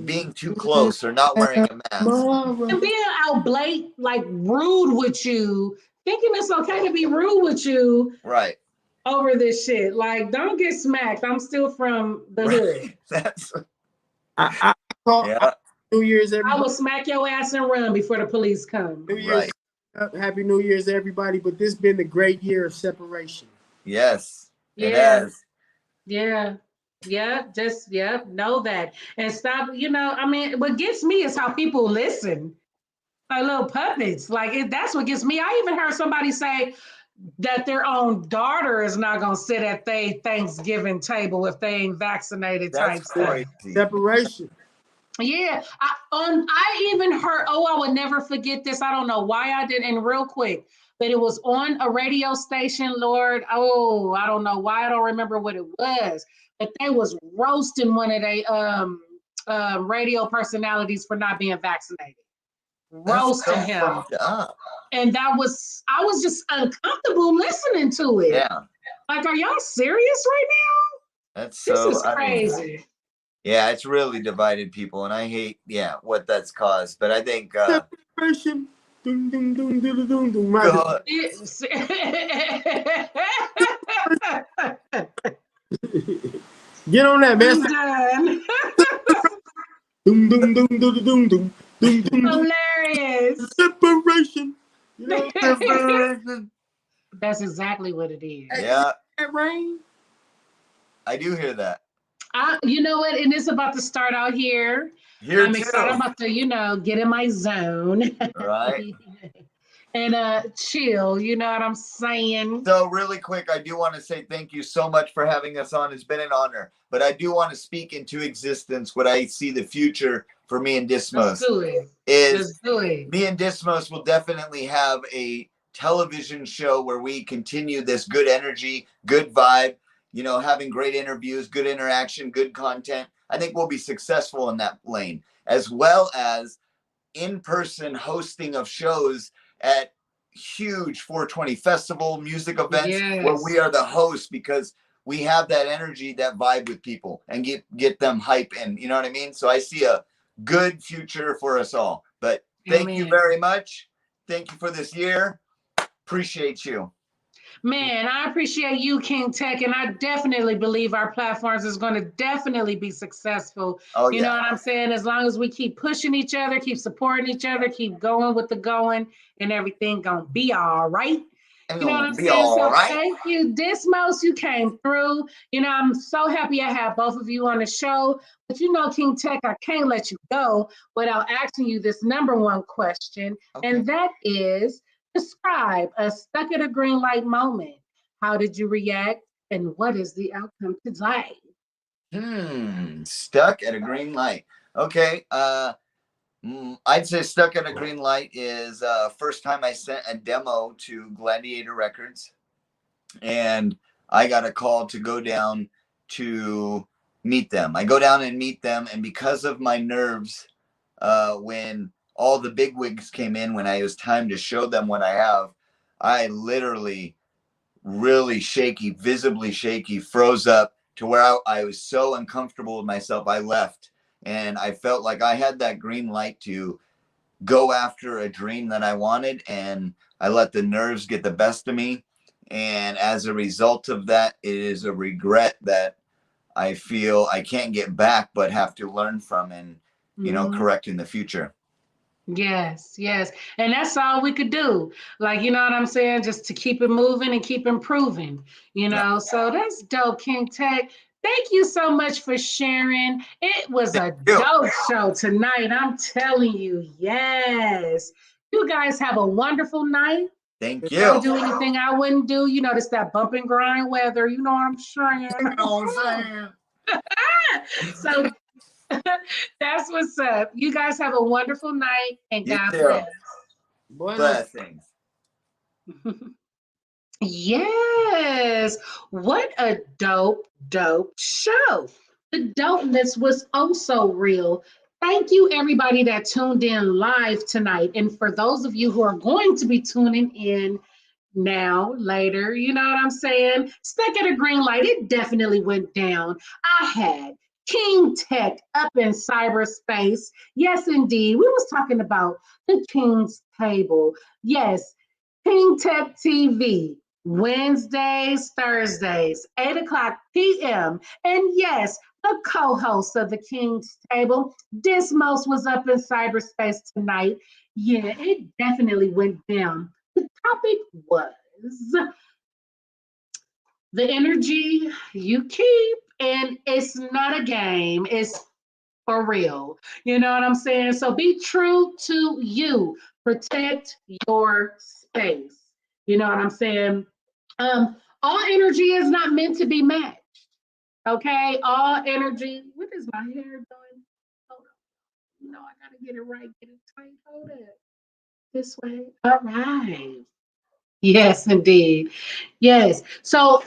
being too close or not wearing a mask. and being out like rude with you, thinking it's okay to be rude with you, Right. over this shit. Like, don't get smacked. I'm still from the hood. That's I New Year's, everybody. I will smack your ass and run before the police come. New Year's, Happy New Year's, everybody. But this has been a great year of separation. Yes, it has. Yeah. Know that. And stop, I mean, what gets me is how people listen. Like little puppets. Like, that's what gets me. I even heard somebody say that their own daughter is not going to sit at their Thanksgiving table if they ain't vaccinated. That's crazy. Separation. Yeah, I even heard, I would never forget this. I don't know why I didn't, and real quick, but it was on a radio station, Lord. Oh, I don't know why I don't remember what it was, but they was roasting one of their radio personalities for not being vaccinated. Roasting him. And I was just uncomfortable listening to it. Yeah. Like, are y'all serious right now? This is crazy. Yeah, it's really divided people, and I hate, what that's caused. But I think separation. Dun, dun, dun, dun, dun, dun, dun. Get on that, man. Dum, dum, dum, dum, dum, dum, dum, hilarious. Separation. That's exactly what it is. Yeah. Rain. I do hear that. You know what? And it's about to start out here. I'm excited about to, get in my zone. Right. And chill, you know what I'm saying? So really quick, I do want to say thank you so much for having us on. It's been an honor. But I do want to speak into existence what I see the future for me and Dismos. Let's do it. Me and Dismos will definitely have a television show where we continue this good energy, good vibe, having great interviews, good interaction, good content. I think we'll be successful in that lane, as well as in-person hosting of shows at huge 420 festival music events where we are the host, because we have that energy, that vibe with people, and get them hype, and you know what I mean? So I see a good future for us all. But thank you very much. Thank you for this year. Appreciate you. Man, I appreciate you, KingTech, and I definitely believe our platforms is going to definitely be successful. You know what I'm saying? As long as we keep pushing each other, keep supporting each other, keep going with the going, and everything going to be all right. You know what I'm saying? So thank you, Dismos. You came through. I'm so happy I have both of you on the show. But KingTech, I can't let you go without asking you this number one question, and that is, describe a stuck at a green light moment. How did you react, and what is the outcome today? Stuck at a green light. Okay. I'd say stuck at a green light is first time I sent a demo to Gladiator Records, and I got a call to go down to meet them. I go down and meet them, and because of my nerves, when all the big wigs came in, when it was time to show them what I have, I literally really shaky, visibly shaky, froze up to where I was so uncomfortable with myself, I left. And I felt like I had that green light to go after a dream that I wanted, and I let the nerves get the best of me. And as a result of that, it is a regret that I feel I can't get back, but have to learn from and, correct in the future. Yes. And that's all we could do. Like, you know what I'm saying? Just to keep it moving and keep improving, So that's dope, KingTech. Thank you so much for sharing. It was a dope show tonight. I'm telling you, yes. You guys have a wonderful night. Thank you. Don't do anything I wouldn't do. It's that bump and grind weather. You know what I'm saying? So that's what's up. You guys have a wonderful night, and God bless. Blessings. Yes. What a dope show. The dopeness was also real. Thank you, everybody that tuned in live tonight. And for those of you who are going to be tuning in now, later, you know what I'm saying? Stuck at a green light, it definitely went down. I had King Tech up in cyberspace. Yes, indeed. We was talking about the King's Table. Yes, Kingtech TV. Wednesdays, Thursdays, 8 o'clock p.m. And yes, the co-host of the King's Table, Dismos, was up in cyberspace tonight. Yeah, it definitely went down. The topic was the energy you keep, and it's not a game, it's for real. You know what I'm saying? So be true to you, protect your space. You know what I'm saying? All energy is not meant to be matched. Okay, all energy. What is my hair doing? Hold on. No, I gotta get it right, get it tight. Hold it this way. All right. Yes, indeed. Yes. So,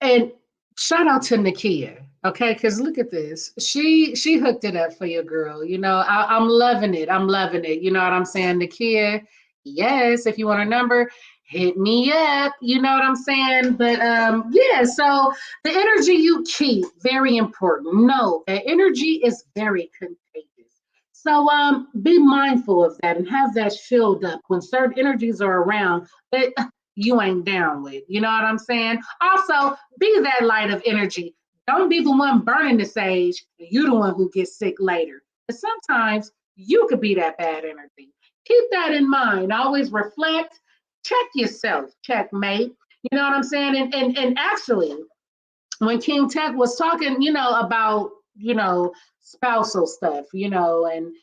and shout out to Nakia, okay? Because look at this. She hooked it up for your girl. You know, I'm loving it. I'm loving it. You know what I'm saying, Nakia? Yes. If you want a number, hit me up. You know what I'm saying? But yeah. So the energy you keep, very important. No, that energy is very contagious. So be mindful of that and have that filled up when certain energies are around that you ain't down with. You know what I'm saying? Also, be that light of energy. Don't be the one burning the sage. You the one who gets sick later. But sometimes you could be that bad energy. Keep that in mind. Always reflect. Check yourself. Checkmate. You know what I'm saying? And actually, when King Tech was talking, you know, about, you know, spousal stuff, you know, and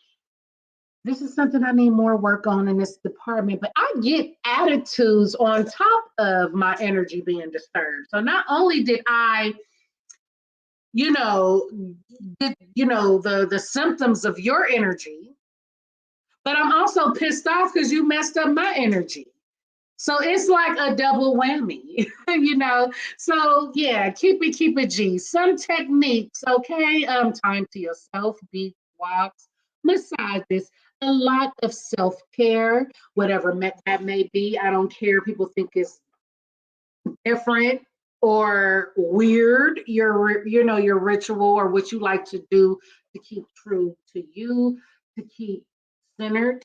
this is something I need more work on in this department, but I get attitudes on top of my energy being disturbed. So not only did I, you know, get, you know, the symptoms of your energy, but I'm also pissed off because you messed up my energy. So it's like a double whammy, you know. So yeah, keep it G. Some techniques, okay. Time to yourself, deep walks, massages, a lot of self-care, whatever that may be. I don't care. People think it's different or weird, you know, your ritual or what you like to do to keep true to you, to keep centered,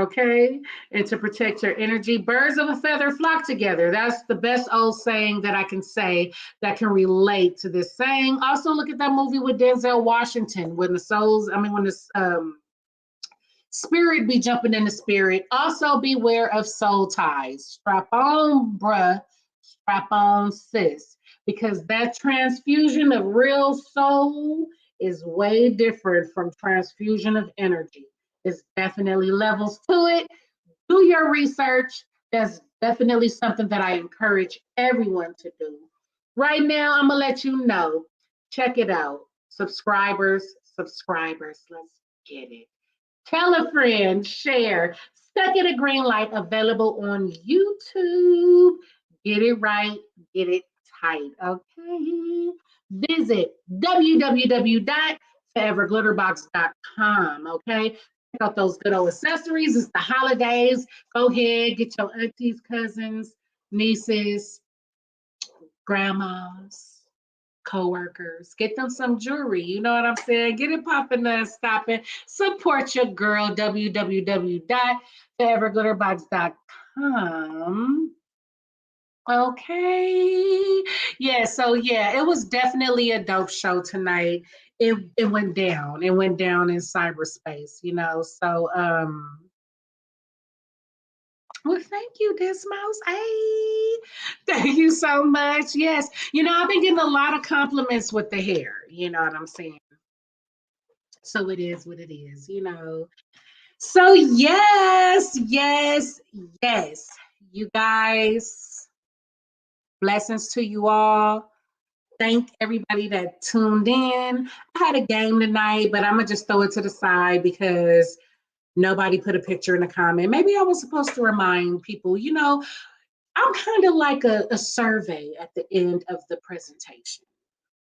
okay, and to protect your energy. Birds of a feather flock together. That's the best old saying that I can say that can relate to this saying. Also, look at that movie with Denzel Washington when the spirit be jumping in the spirit. Also, beware of soul ties. Strap on, bruh. Strap on, sis. Because that transfusion of real soul is way different from transfusion of energy. It's definitely levels to it. Do your research. That's definitely something that I encourage everyone to do. Right now, I'm going to let you know. Check it out. Subscribers. Let's get it. Tell a friend, share. Stuck at a Green Light, available on YouTube. Get it right, get it tight, okay? Visit www.foreverglitterbox.com, okay? Check out those good old accessories. It's the holidays. Go ahead, get your aunties, cousins, nieces, grandmas, co-workers, get them some jewelry. You know what I'm saying? Get it popping and stopping. Support your girl, www.foreverglitterbox.com. Okay. Yeah, so yeah, it was definitely a dope show tonight. It went down. It went down in cyberspace, you know. So well, thank you, Dismos. Hey, thank you so much. Yes, you know, I've been getting a lot of compliments with the hair. You know what I'm saying? So it is what it is, you know. So yes. You guys, blessings to you all. Thank everybody that tuned in. I had a game tonight, but I'm gonna just throw it to the side because nobody put a picture in the comment. Maybe I was supposed to remind people, you know, I'm kind of like a survey at the end of the presentation,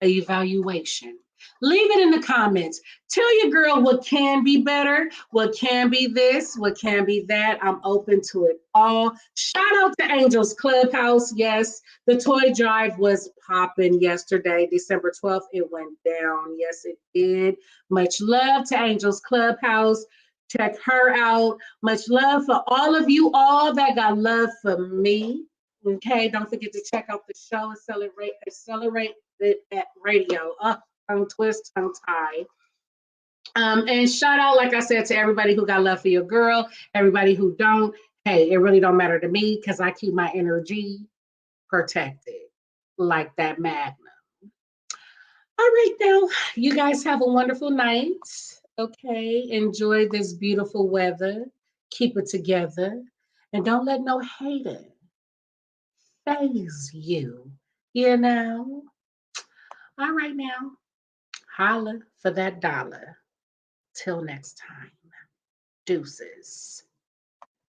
an evaluation. Leave it in the comments. Tell your girl what can be better, what can be this, what can be that. I'm open to it all. Shout out to Angels Clubhouse. Yes, the toy drive was popping yesterday, December 12th. It went down. Yes, it did. Much love to Angels Clubhouse. Check her out. Much love for all of you all that got love for me. Okay, don't forget to check out the show, Accelerate That Radio. Tongue twist, tongue tie. And shout out, like I said, to everybody who got love for your girl, everybody who don't. Hey, it really don't matter to me because I keep my energy protected like that magnum. All right, now, you guys have a wonderful night. Okay, enjoy this beautiful weather. Keep it together. And don't let no hater phase you, you know? All right, now, holla for that dollar. Till next time, deuces.